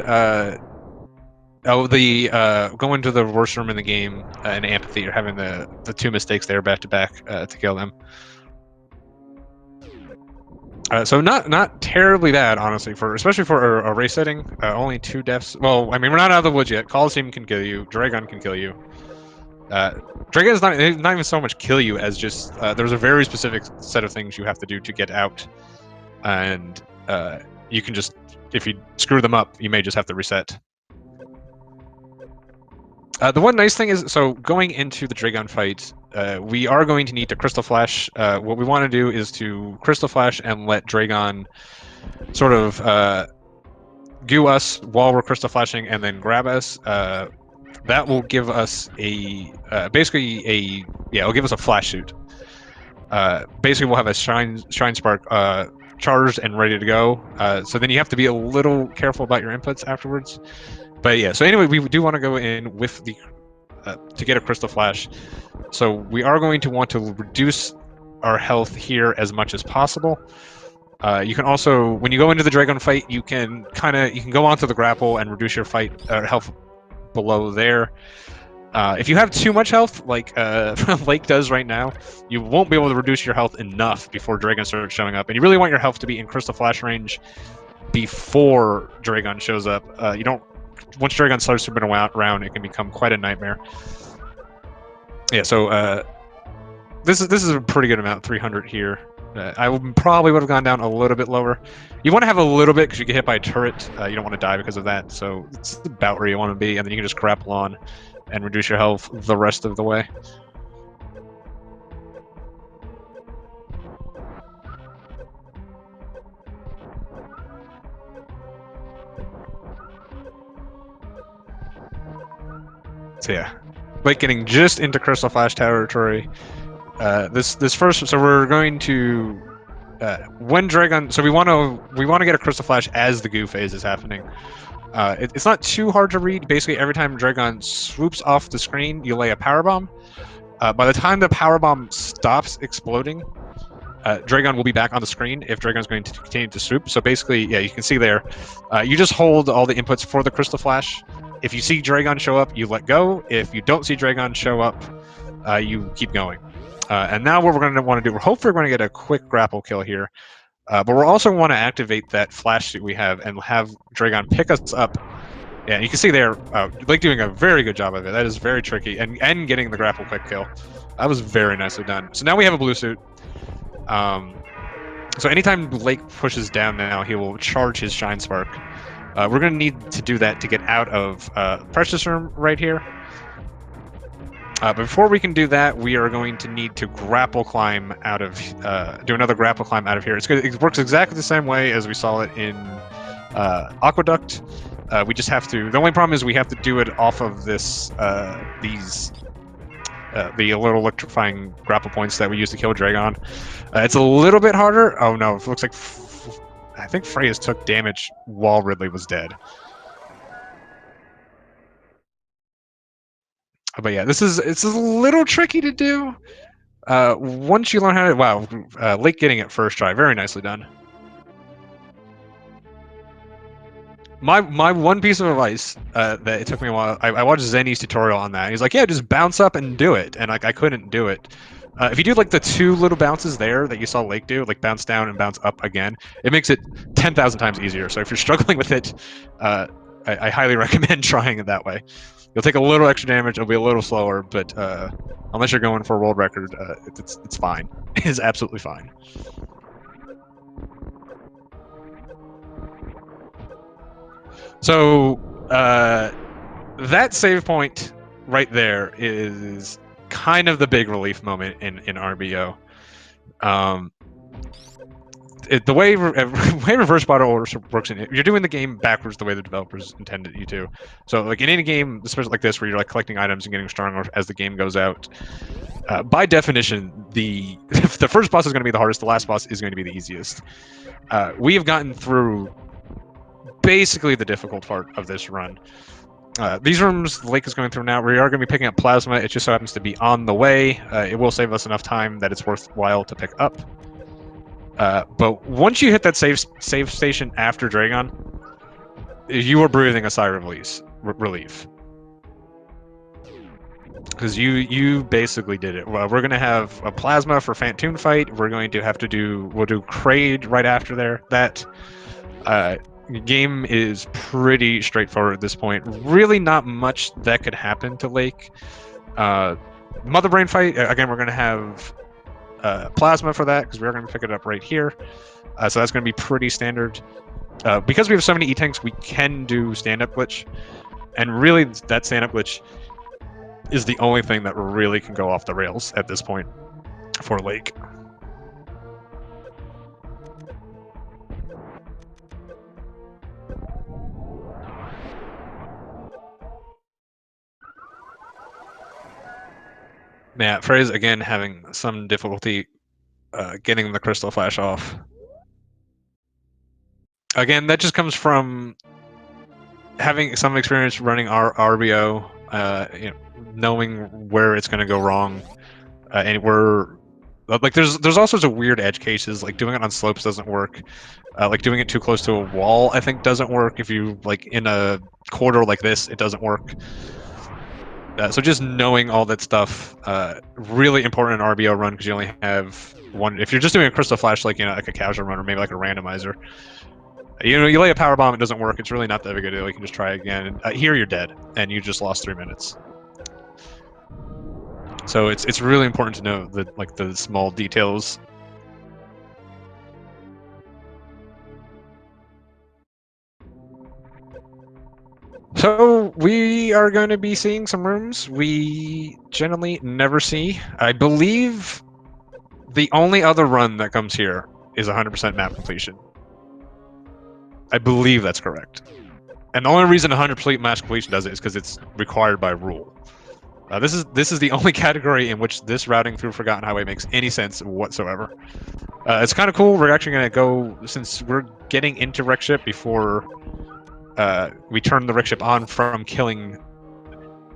going to the worst room in the game, and amphitheater, having the two mistakes there back to back to kill them. So not terribly bad, honestly, especially for a race setting. Only 2 deaths. Well, I mean, we're not out of the woods yet. Coliseum can kill you. Dragon can kill you. Dragon is not even so much kill you as just there's a very specific set of things you have to do to get out, and you can just, if you screw them up, you may just have to reset. The one nice thing is, so going into the Dragon fight, we are going to need to Crystal Flash. What we want to do is to Crystal Flash and let Dragon sort of goo us while we're Crystal Flashing and then grab us. That will give us it'll give us a flash suit. Basically, we'll have a Shine Spark charged and ready to go. So then you have to be a little careful about your inputs afterwards. But yeah, so anyway, we do want to go in with the to get a Crystal Flash. So we are going to want to reduce our health here as much as possible. You can also, when you go into the Dragon fight, you can go onto the grapple and reduce your health below there. If you have too much health, like Lake does right now, you won't be able to reduce your health enough before Dragon starts showing up. And you really want your health to be in Crystal Flash range before Dragon shows up. You don't. Once Dragon starts to spin around, it can become quite a nightmare. Yeah, so this is a pretty good amount, 300 here. I probably would have gone down a little bit lower. You want to have a little bit because you get hit by a turret. You don't want to die because of that, so it's about where you want to be, and then you can just grapple on and reduce your health the rest of the way. So yeah, like getting just into Crystal Flash territory. This first, so we're going to when Dragon. So we want to get a Crystal Flash as the goo phase is happening. It's not too hard to read. Basically, every time Dragon swoops off the screen, you lay a power bomb. By the time the power bomb stops exploding, Dragon will be back on the screen if Dragon's going to continue to swoop. So basically, yeah, you can see there, you just hold all the inputs for the Crystal Flash. If you see Dragon show up, you let go. If you don't see Dragon show up, you keep going. And now what we're going to want to do, we're hopefully going to get a quick grapple kill here. But we'll also want to activate that flash suit we have and have Dragon pick us up. Yeah, you can see there, Lake doing a very good job of it. That is very tricky. And getting the grapple quick kill. That was very nicely done. So now we have a blue suit. So anytime Lake pushes down now, he will charge his Shine Spark. We're going to need to do that to get out of Precious Room right here. But before we can do that, we are going to need to grapple climb out of, do another grapple climb out of here. It works exactly the same way as we saw it in Aqueduct. We just have to, the only problem is we have to do it off of this, the little electrifying grapple points that we use to kill Dragon. It's a little bit harder. Oh no, it looks like, I think Freyas took damage while Ridley was dead. But yeah, it's a little tricky to do. Once you learn how to, wow, Lake getting it first try, very nicely done. My one piece of advice that it took me a while, I watched Zenny's tutorial on that. He's like, yeah, just bounce up and do it, and like I couldn't do it. If you do like the 2 little bounces there that you saw Lake do, like bounce down and bounce up again, it makes it 10,000 times easier. So if you're struggling with it, I highly recommend trying it that way. You'll take a little extra damage, it'll be a little slower, but unless you're going for a world record, it's fine. It is absolutely fine. So that save point right there is kind of the big relief moment in RBO. The way way reverse battle order works you're doing the game backwards the way the developers intended you to. So like in any game, especially like this, where you're like collecting items and getting stronger as the game goes out, by definition, the first boss is going to be the hardest. The last boss is going to be the easiest. We have gotten through basically the difficult part of this run. These rooms the Lake is going through now, we are going to be picking up plasma. It just so happens to be on the way. It will save us enough time that it's worthwhile to pick up. But once you hit that save station after Dragon, you are breathing a sigh of relief. Because you basically did it. Well, we're going to have a plasma for Phantoon fight. We're going to have to we'll do Kraid right after there. That game is pretty straightforward at this point. Really not much that could happen to Lake. Mother Brain fight, again, we're going to have plasma for that, because we're going to pick it up right here. So that's going to be pretty standard. Because we have so many E-tanks, we can do stand-up glitch. And really, that stand-up glitch is the only thing that really can go off the rails at this point for Lake. Yeah, Freya's again having some difficulty getting the crystal flash off. Again, that just comes from having some experience running RBO, knowing where it's going to go wrong, and we're like there's all sorts of weird edge cases. Like doing it on slopes doesn't work. Like doing it too close to a wall, I think, doesn't work. If you like in a corridor like this, it doesn't work. So just knowing all that stuff, really important in RBO run, because you only have one. If you're just doing a crystal flash, like like a casual run or maybe like a randomizer, you lay a power bomb, it doesn't work. It's really not that big a deal. You can just try again. And here you're dead, and you just lost 3 minutes. So it's really important to know the small details. So we are going to be seeing some rooms we generally never see. I believe the only other run that comes here is 100% map completion. I believe that's correct. And the only reason 100% map completion does it is because it's required by rule. This is the only category in which this routing through Forgotten Highway makes any sense whatsoever. It's kind of cool. We're actually going to go, since we're getting into wreck ship before we turn the wreck ship on from killing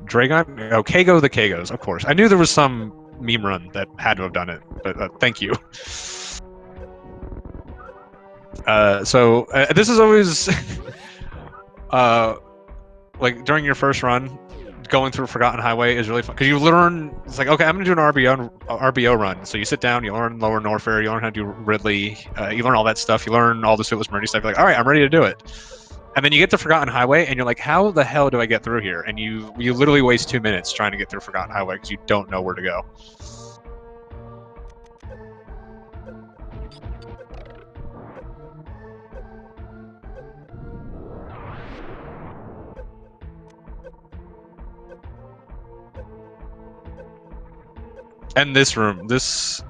Dragon. Oh, Kago the Kagos, of course. I knew there was some meme run that had to have done it, but thank you. So this is always like during your first run, going through Forgotten Highway is really fun, because you learn. It's like, okay, I'm gonna do an RBO run. So you sit down, you learn Lower Norfair, you learn how to do Ridley, you learn all that stuff. You learn all the Suitless Murdy stuff. You're like, all right, I'm ready to do it. And then you get to Forgotten Highway, and you're like, how the hell do I get through here? And you literally waste 2 minutes trying to get through Forgotten Highway because you don't know where to go. And this room, this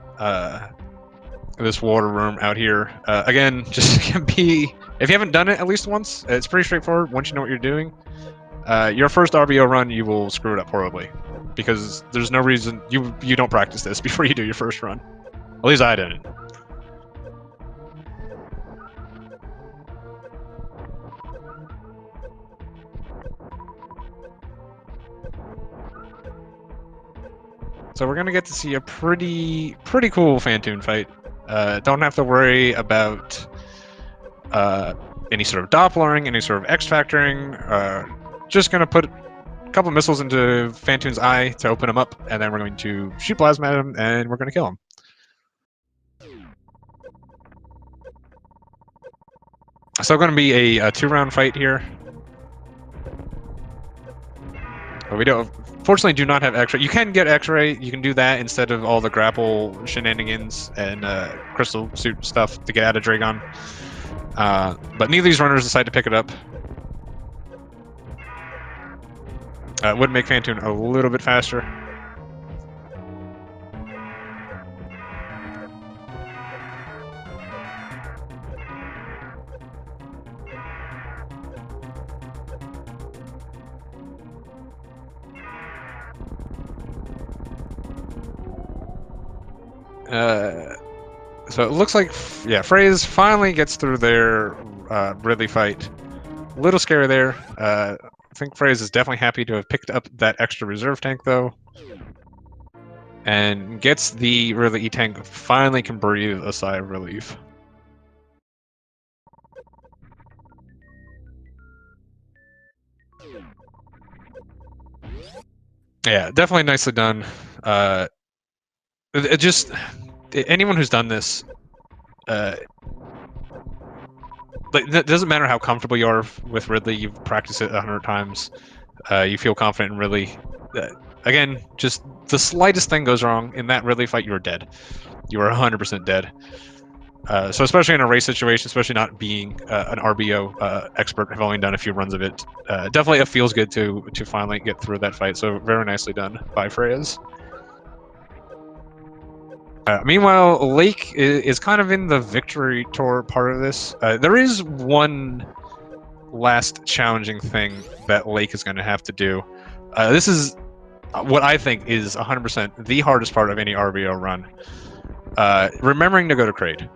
water room out here, again, just can be, if you haven't done it at least once, it's pretty straightforward. Once you know what you're doing, your first RBO run, you will screw it up horribly, because there's no reason you don't practice this before you do your first run. At least I didn't. So we're gonna get to see a pretty cool Phantoon fight. Don't have to worry about any sort of Dopplering, any sort of X-factoring. Just gonna put a couple missiles into Phantoon's eye to open him up, and then we're going to shoot plasma at him, and we're gonna kill him. So gonna be a 2-round fight here. But we don't. Fortunately, do not have X-ray. You can get X-ray. You can do that instead of all the grapple shenanigans and crystal suit stuff to get out of Dragon. But neither of these runners decide to pick it up. Would make Phantoon a little bit faster. So it looks like, yeah, Freys finally gets through their Ridley fight. A little scary there. I think Freys is definitely happy to have picked up that extra reserve tank, though. And gets the Ridley E-Tank, finally can breathe a sigh of relief. Yeah, definitely nicely done. It just, anyone who's done this, like, it doesn't matter how comfortable you are with Ridley, you've practiced it 100 times, you feel confident in Ridley. Again, just the slightest thing goes wrong in that Ridley fight, you're dead. You are 100% dead. So especially in a race situation, especially not being an RBO expert, have only done a few runs of it, definitely it feels good to finally get through that fight. So very nicely done by Freyas. Meanwhile, Lake is kind of in the victory tour part of this. There is one last challenging thing that Lake is going to have to do. This is what I think is 100% the hardest part of any RBO run. Remembering to go to Kraid.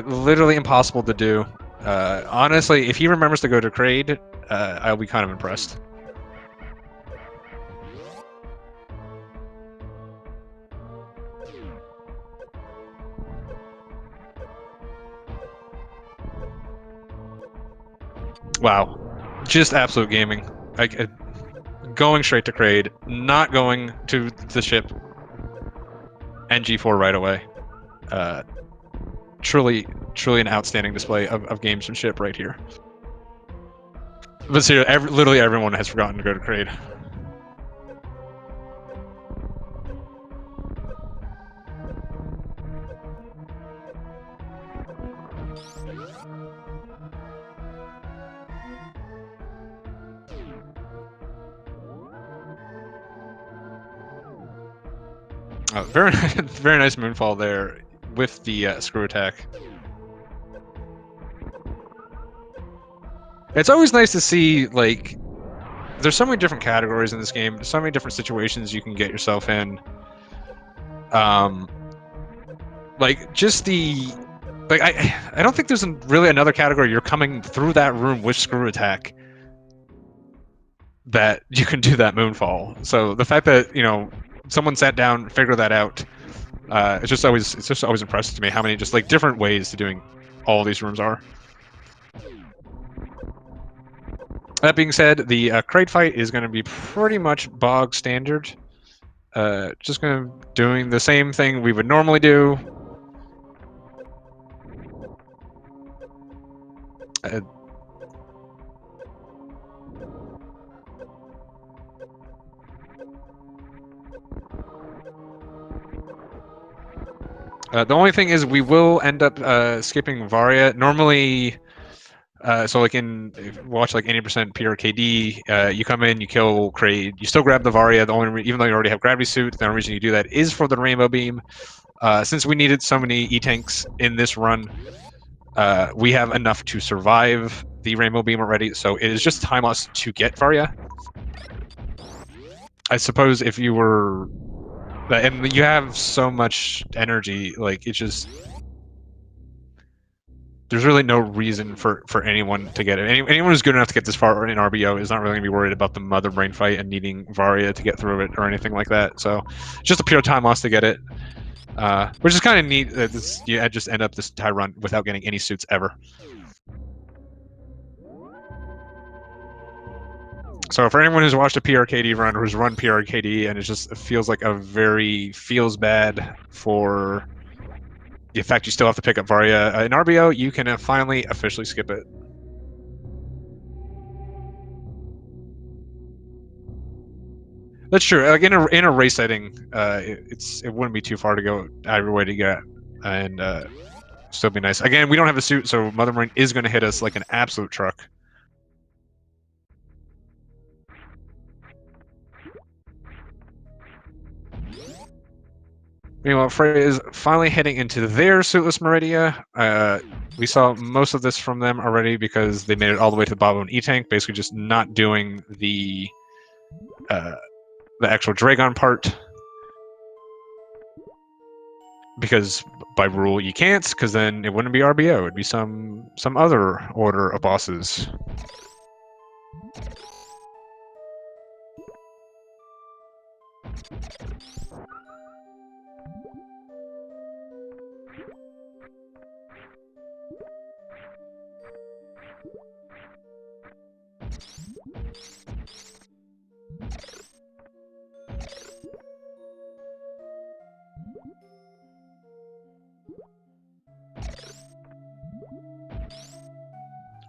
Literally impossible to do. Honestly, if he remembers to go to Kraid, I'll be kind of impressed. Wow, just absolute gaming. Going straight to Kraid, not going to the ship, and G4 right away. Truly an outstanding display of gamesmanship right here. But seriously, literally everyone has forgotten to go to Kraid. Very, very nice moonfall there with the screw attack. It's always nice to see, like, there's so many different categories in this game. There's so many different situations you can get yourself in. Like, just the... Like, I don't think there's really another category you're coming through that room with screw attack that you can do that moonfall. So the fact that, you know, someone sat down, figured that out, it's just always impressive to me how many just, like, different ways to doing all these rooms are. That being said, the Kraid fight is going to be pretty much bog standard. Just going to doing the same thing we would normally do. The only thing is we will end up skipping Varia. Normally, so like watch like 80% PRKD, you come in, you kill Kraid, you still grab the Varia. The only even though you already have gravity suit, the only reason you do that is for the rainbow beam. Since we needed so many E-tanks in this run, we have enough to survive the rainbow beam already. So it is just time loss to get Varia. I suppose if you were, and you have so much energy, like it's just. There's really no reason for anyone to get it. Anyone who's good enough to get this far in RBO is not really going to be worried about the mother brain fight and needing Varia to get through it or anything like that. So just a pure time loss to get it, which is kind of neat. You just end up this entire run without getting any suits ever. So for anyone who's watched a PRKD run or who's run PRKD and it just feels like a feels bad for the fact you still have to pick up Varia in RBO, you can finally officially skip it. That's true. Like in a race setting, it wouldn't be too far to go either way to get, and still be nice. Again, we don't have a suit, so Mother Marine is going to hit us like an absolute truck. Meanwhile, Freya is finally heading into their suitless Meridia. We saw most of this from them already because they made it all the way to the bottom of an E-Tank, basically just not doing the actual Dragon part. Because by rule you can't, because then it wouldn't be RBO, it'd be some other order of bosses.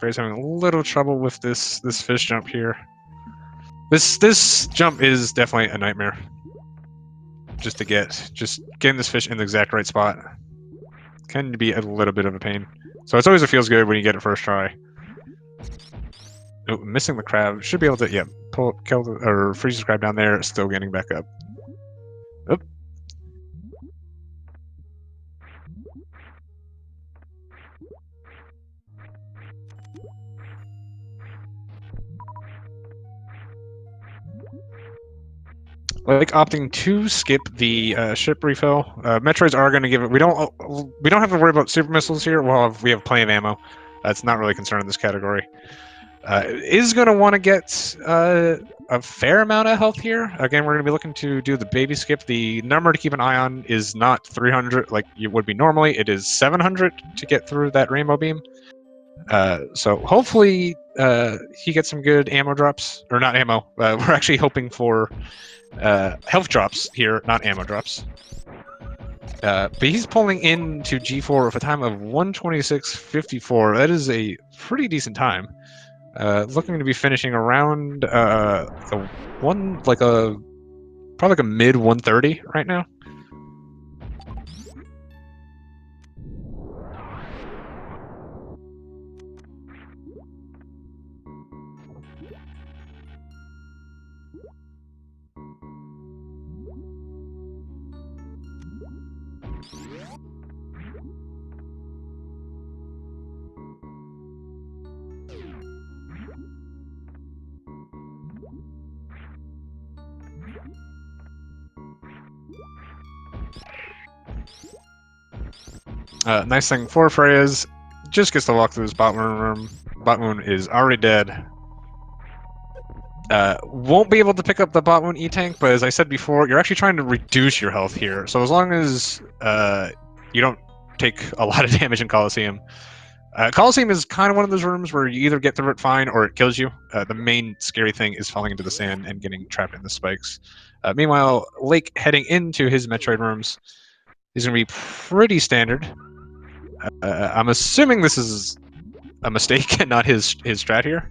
Frey's having a little trouble with this fish jump here. This jump is definitely a nightmare. Just getting this fish in the exact right spot can be a little bit of a pain. So it's always feels good when you get it first try. Oh, missing the crab. Should be able to, yeah, freeze the crab down there, still getting back up. Oh. Like opting to skip the ship refill. Metroids are going to give it. We don't have to worry about super missiles here. We have plenty of ammo. That's not really a concern in this category. Is going to want to get a fair amount of health here. Again, we're going to be looking to do the baby skip. The number to keep an eye on is not 300 like you would be normally. It is 700 to get through that rainbow beam. So hopefully he gets some good ammo drops, or not ammo. We're actually hoping for health drops here, not ammo drops. But he's pulling into G4 with a time of 1:26:54. That is a pretty decent time. Looking to be finishing around probably like a mid 1:30 right now. Nice thing for Freya's, just gets to walk through this bot moon room. Bot moon is already dead. Won't be able to pick up the bot moon E-Tank, but as I said before, you're actually trying to reduce your health here. So as long as you don't take a lot of damage in Coliseum. Coliseum is kind of one of those rooms where you either get through it fine or it kills you. The main scary thing is falling into the sand and getting trapped in the spikes. Meanwhile, Lake heading into his Metroid rooms. These are going to be pretty standard. I'm assuming this is a mistake and not his strat here.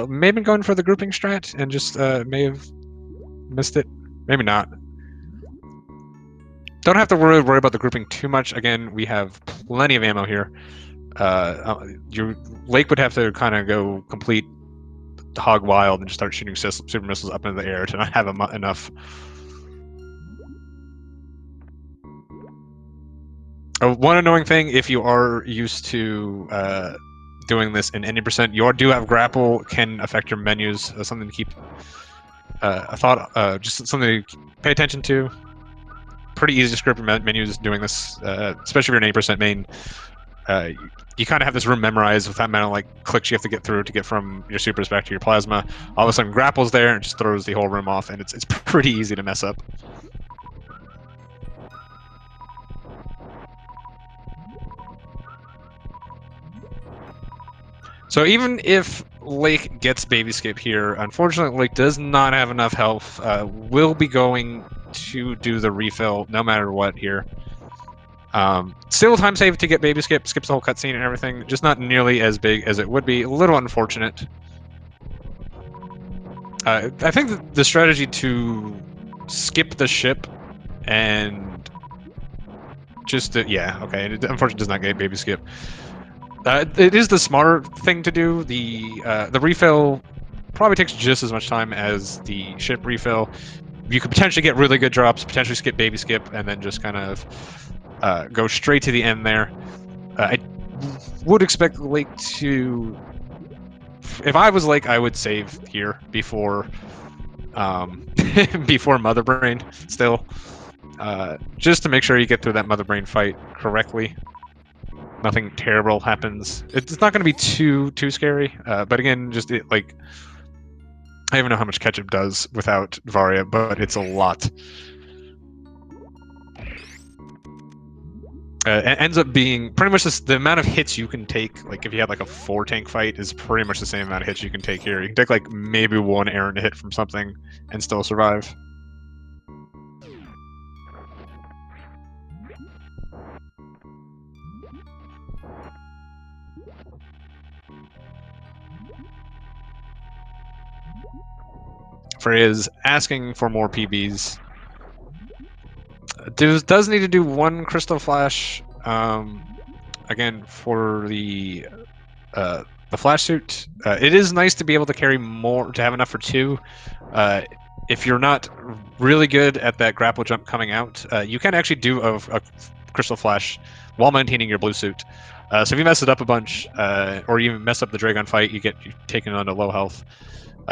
Maybe going for the grouping strat and just may have missed it. Maybe not. Don't have to worry about the grouping too much. Again, we have plenty of ammo here. Your Lake would have to kind of go complete hog wild and just start shooting super missiles up into the air to not have enough. One annoying thing, if you are used to doing this in any percent, you do have grapple, can affect your menus. Something to keep just something to pay attention to. Pretty easy to script your menus doing this, especially if you're an 80% main. You kind of have this room memorized with that amount of like clicks you have to get through to get from your supers back to your plasma. All of a sudden, grapple's there and just throws the whole room off, and it's pretty easy to mess up. So even if Lake gets baby skip here, unfortunately Lake does not have enough health. Will be going to do the refill no matter what here. Still time save to get baby skip, skips the whole cutscene and everything, just not nearly as big as it would be. A little unfortunate. I think the strategy to skip the ship and just yeah, okay, it unfortunately does not get baby skip. It is the smarter thing to do. The refill probably takes just as much time as the ship refill. you could potentially get really good drops, potentially skip baby skip, and then just kind of go straight to the end there. I would expect Lake to... If I was Lake, I would save here before before Mother Brain still. Just to make sure you get through that Mother Brain fight correctly. Nothing terrible happens. It's not going to be too scary, but again, just like... I don't even know how much ketchup does without Varia, but it's a lot. It ends up being pretty much the amount of hits you can take. Like if you had like a 4-tank fight, is pretty much the same amount of hits you can take here. You can take like maybe 1 errant hit from something and still survive. Freya's asking for more PBs. Does need to do 1 Crystal Flash. Again, for the Flash Suit. It is nice to be able to carry more, to have enough for 2. If you're not really good at that grapple jump coming out, you can actually do a Crystal Flash while maintaining your blue suit. So if you mess it up a bunch, or you mess up the Dragon fight, you get taken onto low health.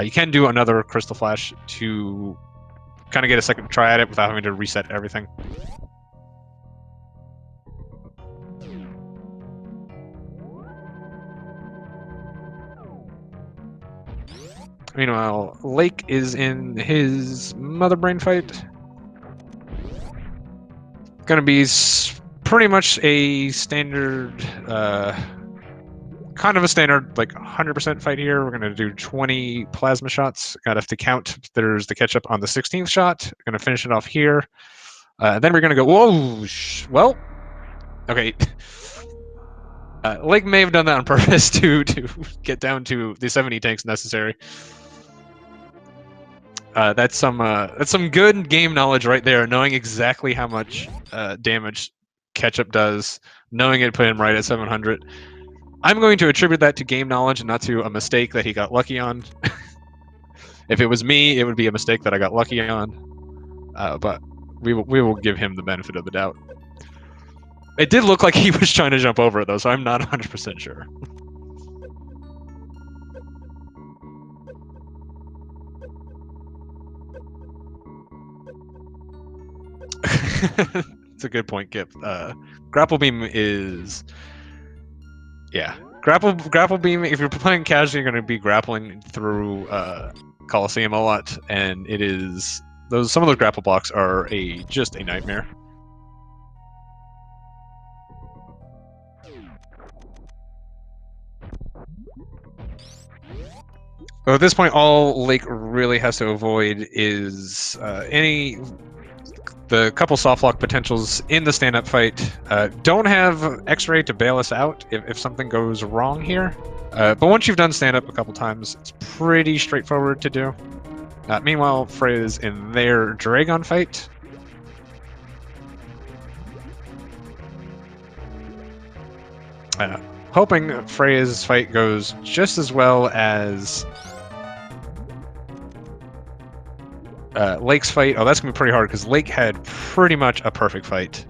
You can do another Crystal Flash to kind of get a second try at it without having to reset everything. Meanwhile, Lake is in his Mother Brain fight. Gonna be pretty much a standard, kind of a standard, like 100% fight here. We're gonna do 20 plasma shots. Gotta have to count. There's the catch up on the 16th shot. Gonna finish it off here. Then we're gonna go, whoa, well, okay. Lake may have done that on purpose to get down to the 70 tanks necessary. That's some good game knowledge right there, knowing exactly how much damage Ketchup does, knowing it put him right at 700. I'm going to attribute that to game knowledge and not to a mistake that he got lucky on. If it was me, it would be a mistake that I got lucky on. But we will give him the benefit of the doubt. It did look like he was trying to jump over it, though, so I'm not 100% sure. It's a good point, Kip. Grapple Beam is... Yeah. Grapple Beam, if you're playing casually, you're going to be grappling through Coliseum a lot, and it is... Some of those grapple blocks are just a nightmare. So at this point, all Lake really has to avoid is the couple softlock potentials in the stand-up fight. Don't have X-Ray to bail us out if something goes wrong here. But once you've done stand-up a couple times, it's pretty straightforward to do. Meanwhile, Freya's in their Dragon fight. Hoping Freya's fight goes just as well as Lake's fight. Oh, that's going to be pretty hard because Lake had pretty much a perfect fight.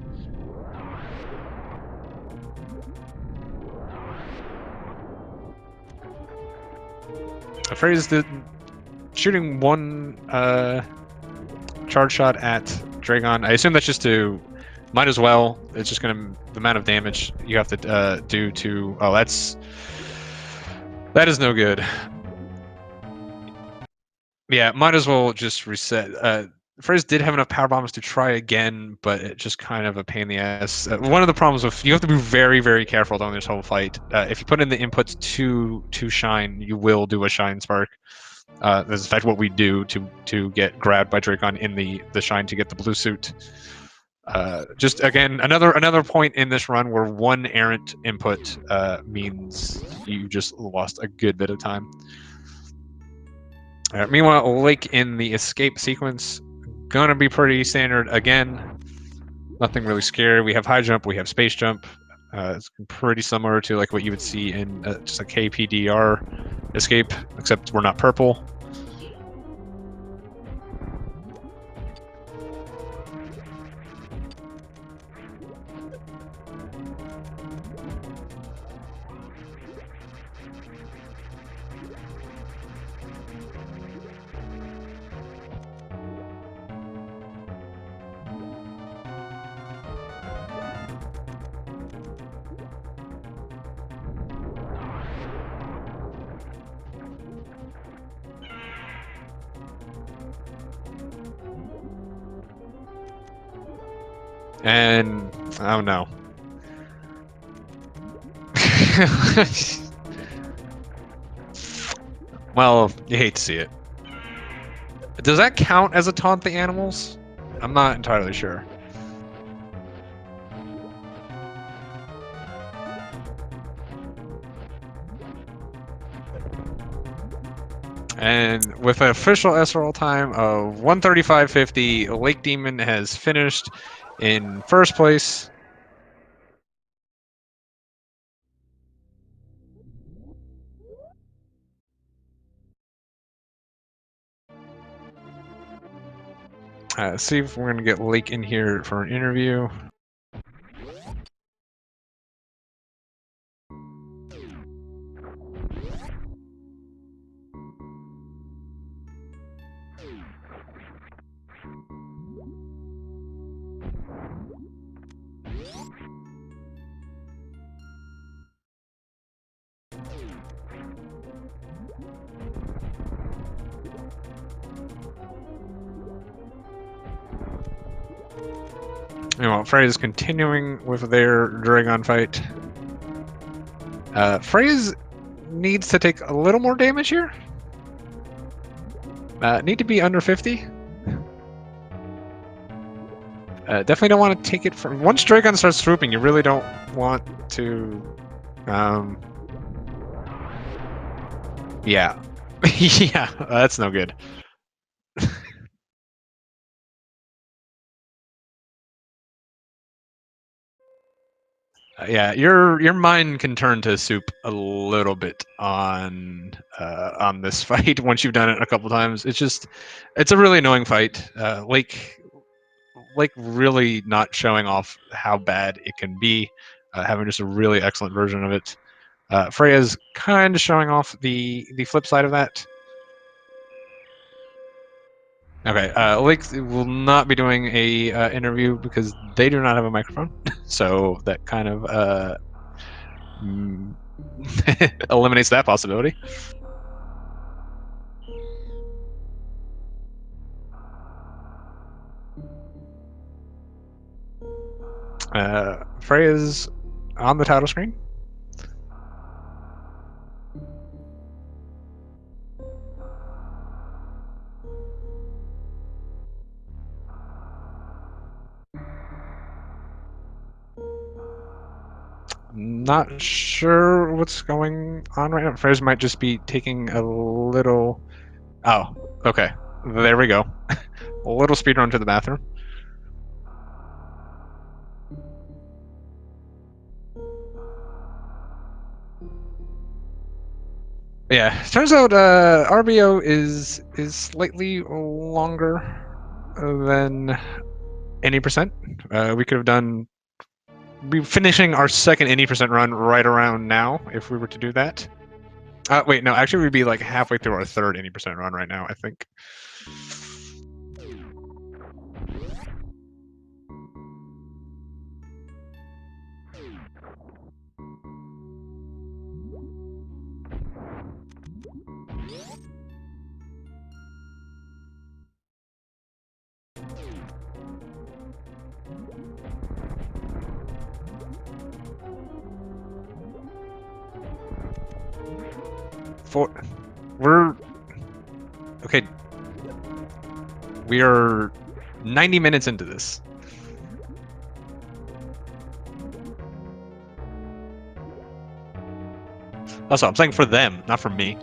Freya's shooting 1 charge shot at Dragon. I assume that's just to... Might as well. It's just going to... The amount of damage you have to do to... Oh, that is no good. Yeah, might as well just reset. Freya's did have enough power bombs to try again, but it's just kind of a pain in the ass. One of the problems with... You have to be very, very careful during this whole fight. If you put in the inputs to Shine, you will do a Shine Spark. That's in fact what we do to get grabbed by Dracon in the Shine to get the blue suit. Just again, another point in this run where 1 errant input means you just lost a good bit of time. Meanwhile, Lake in the escape sequence, gonna be pretty standard again. Nothing really scary. We have high jump, we have space jump. It's pretty similar to like what you would see in just a KPDR escape, except we're not purple. And oh no. Well, you hate to see it. Does that count as a taunt the animals? I'm not entirely sure. And with an official SRL time of 1:35.50, LakeDemon has finished in first place. See if we're going to get Lake in here for an interview. You know, Frey is continuing with their Dragon fight. Frey needs to take a little more damage here. Need to be under 50. Definitely don't want to take it from... Once Dragon starts swooping, you really don't want to... Yeah. Yeah, that's no good. Yeah, your mind can turn to soup a little bit on this fight once you've done it a couple times. It's a really annoying fight. Lake really not showing off how bad it can be, having just a really excellent version of it. Freya's kind of showing off the flip side of that. Okay, Lake will not be doing a interview because they do not have a microphone, so that kind of eliminates that possibility. Freya's on the title screen. Not sure what's going on right now. Freya might just be taking a little... Oh, okay. There we go. A little speed run to the bathroom. Yeah, turns out RBO is slightly longer than any percent. We could have done... Be finishing our second 80% run right around now if we were to do that. Wait, no, actually we'd be like halfway through our third 80% run right now, I think. We're okay. We are 90 minutes into this. Also, I'm saying for them, not for me.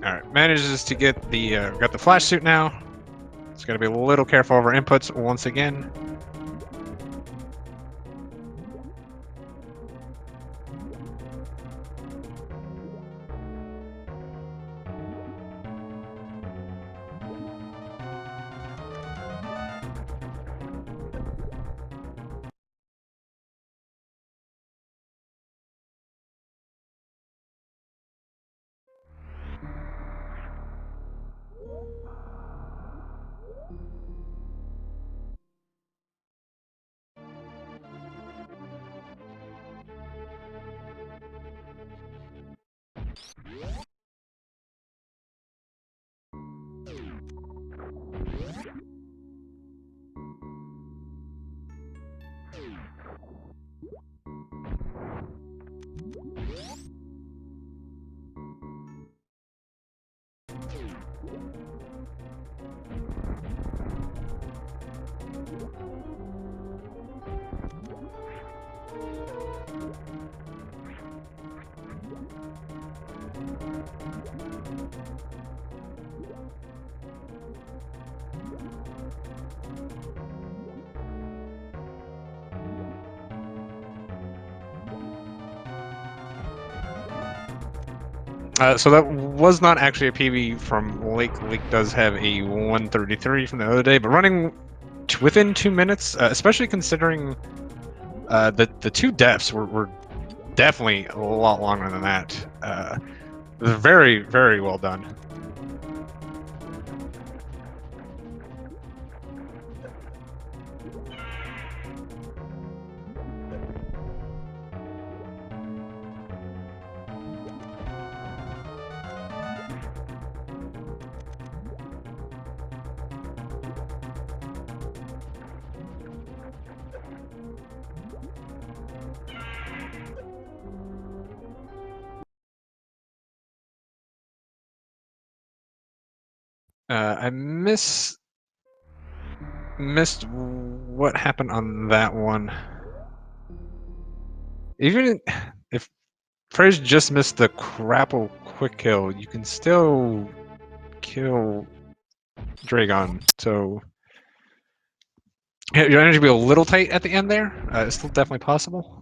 All right, manages to get the got the flash suit now. It's got to be a little careful of our inputs once again. So that was not actually a PB from Lake. Lake does have a 133 from the other day, but running within 2 minutes, especially considering the two deaths were definitely a lot longer than that. Very, very well done. I missed what happened on that one. Even if Freyas just missed the grapple quick kill, you can still kill Dragon. So your energy will be a little tight at the end there. It's still definitely possible.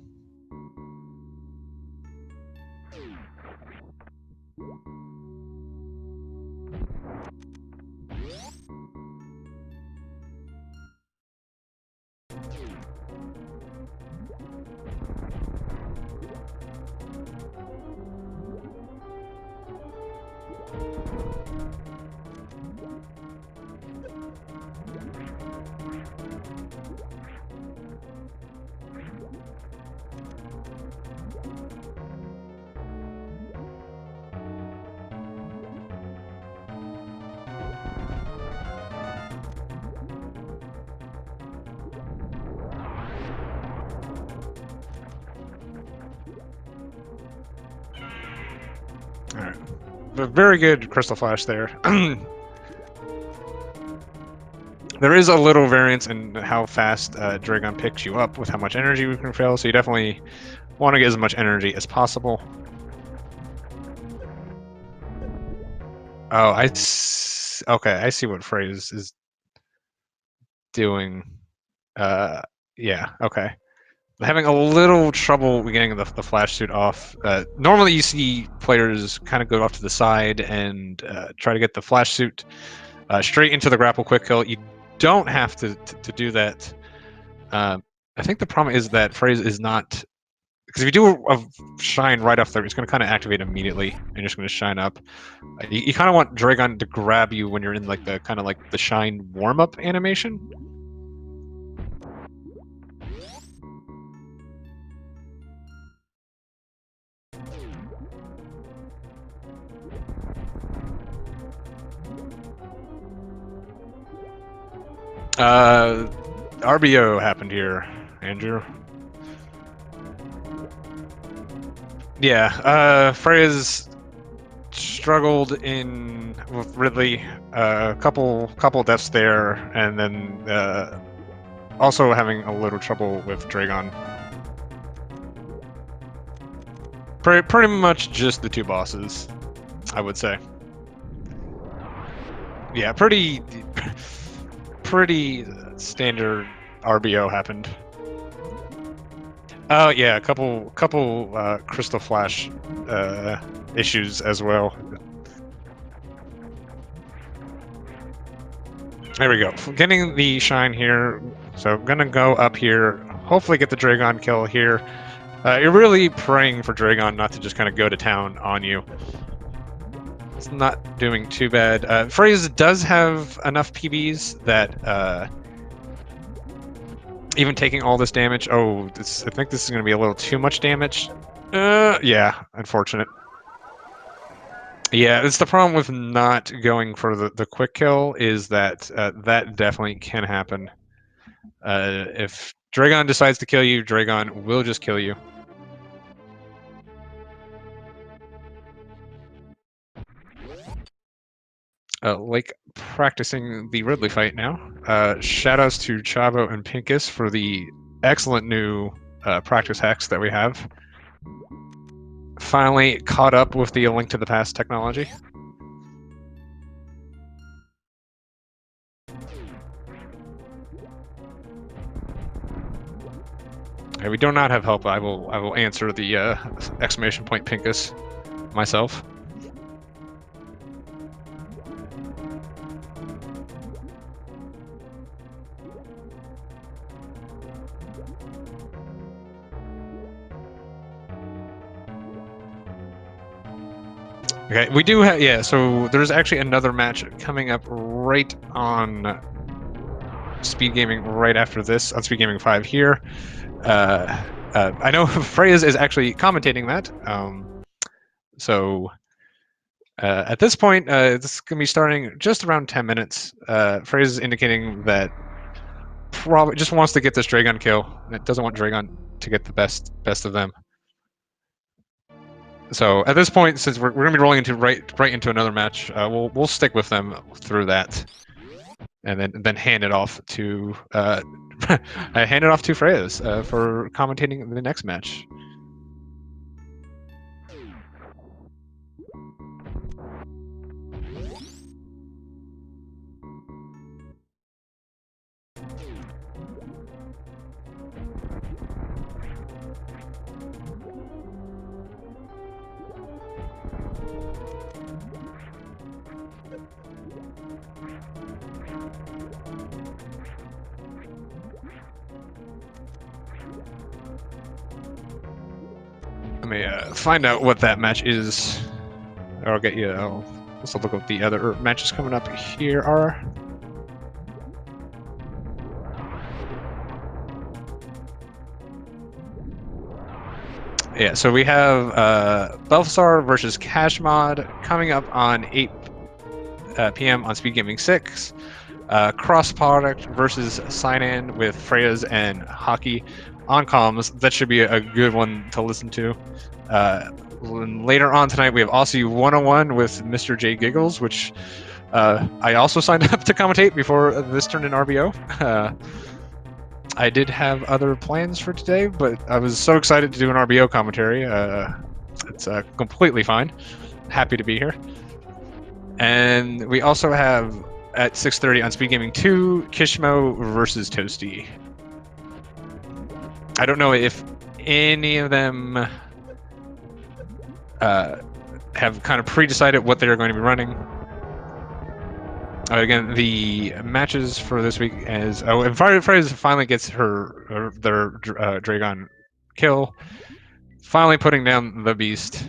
All right. But very good Crystal Flash there. There is a little variance in how fast Dragon picks you up with how much energy you can fill, so you definitely want to get as much energy as possible. Oh, okay, I see what Freyas is doing. Yeah, okay. Having a little trouble getting the flash suit off. Normally, you see players kind of go off to the side and try to get the flash suit straight into the grapple quick kill. You don't have to do that. I think the problem is that Freyas is not, because if you do a shine right off there, it's going to kind of activate immediately and you're just going to shine up. You kind of want Dragon to grab you when you're in like the kind of like the shine warm up animation. RBO happened here, Andrew. Yeah, Freyas struggled in with Ridley, couple deaths there, and then also having a little trouble with Dragon. Pretty much just the two bosses, I would say. Yeah, pretty standard RBO happened. Oh yeah, a couple Crystal Flash issues as well. There we go. Getting the shine here. So I'm gonna go up here. Hopefully get the Dragon kill here. You're really praying for Dragon not to just kind of go to town on you. It's not doing too bad. Freyas does have enough PBs that even taking all this damage. Oh, I think this is going to be a little too much damage. Yeah, unfortunate. Yeah, it's the problem with not going for the quick kill is that that definitely can happen. If Dragon decides to kill you, Dragon will just kill you. Lake practicing the Ridley fight now. Shoutouts to Chavo and Pinkus for the excellent new practice hacks that we have. Finally caught up with the Link to the Past technology. Okay, we do not have help. I will answer the exclamation point Pinkus myself. Okay, we do have, yeah, so there's actually another match coming up right on SpeedGaming right after this, on SpeedGaming 5 here. I know Freyas is actually commentating that, so at this point, this is going to be starting just around 10 minutes. Freyas is indicating that probably just wants to get this Dragon kill. It doesn't want Dragon to get the best of them. So at this point, since we're going to be rolling into right into another match, we'll stick with them through that, and then hand it off to Freyas for commentating the next match. Let me find out what that match is. Or I'll get you. Let's look at what the other matches coming up here are. Yeah, so we have Belfstar versus Cashmod coming up on 8 p.m. on SpeedGaming 6. Cross Product versus Sign-In with Freyas and Hockey on comms. That should be a good one to listen to. Later on tonight, we have Aussie 101 with Mr. J Giggles, which I also signed up to commentate before this turned in RBO. I did have other plans for today, but I was so excited to do an RBO commentary. It's completely fine. Happy to be here. And we also have at 6:30 on SpeedGaming 2, Kishmo versus Toasty. I don't know if any of them have kind of pre-decided what they're going to be running. Again, the matches for this week is and Freyas finally gets their Dragon kill, finally putting down the beast.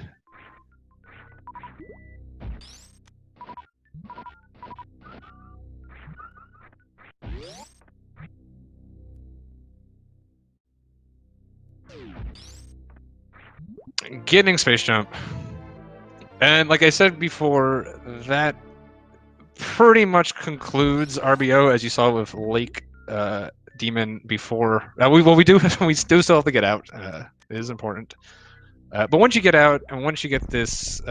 Getting space jump, and like I said before, that pretty much concludes RBO, as you saw with LakeDemon before. We do still have to get out. It is important. But once you get out, and once you get this,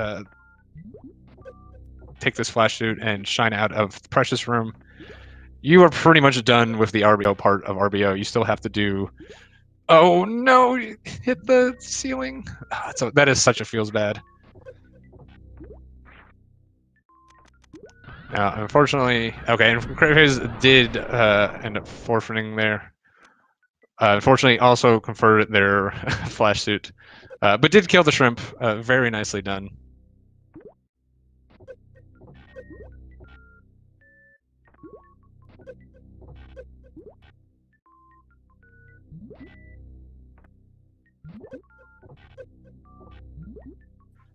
take this flash suit and shine out of the Precious Room, you are pretty much done with the RBO part of RBO. You still have to do. Oh no! Hit the ceiling. So that is such a feels bad. Unfortunately, okay, and Freyas did end up forfeiting there. Unfortunately, also converted their flash suit, but did kill the shrimp. Very nicely done.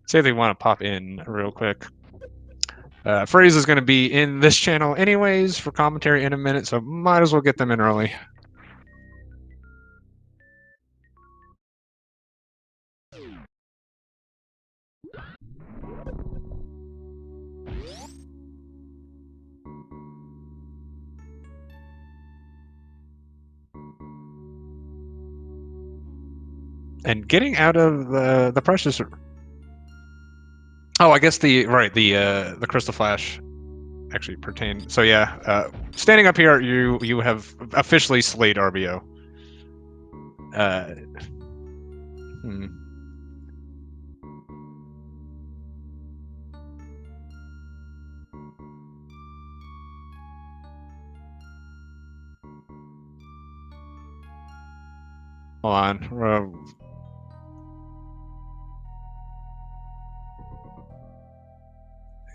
Say they want to pop in real quick. Freyas is going to be in this channel anyways for commentary in a minute, so might as well get them in early. And getting out of the Precious. Oh, I guess the Crystal Flash actually pertain. So yeah, standing up here, you have officially slayed RBO. Hold on.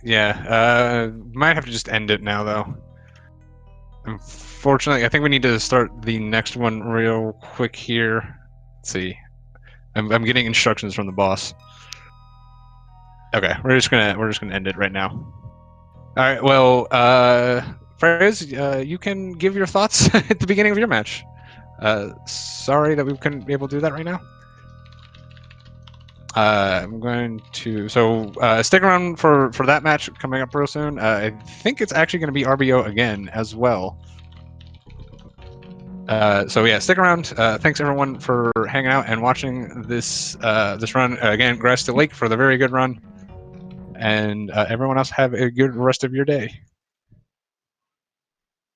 Yeah, might have to just end it now, though. Unfortunately, I think we need to start the next one real quick here. Let's see. I'm getting instructions from the boss. Okay, we're just gonna end it right now. All right. Well, Freyas, you can give your thoughts at the beginning of your match. Sorry that we couldn't be able to do that right now. I'm going to stick around for that match coming up real soon. I think it's actually going to be RBO again as well. So yeah, stick around. Thanks everyone for hanging out and watching this this run. Again, congrats to Lake for the very good run, and everyone else have a good rest of your day.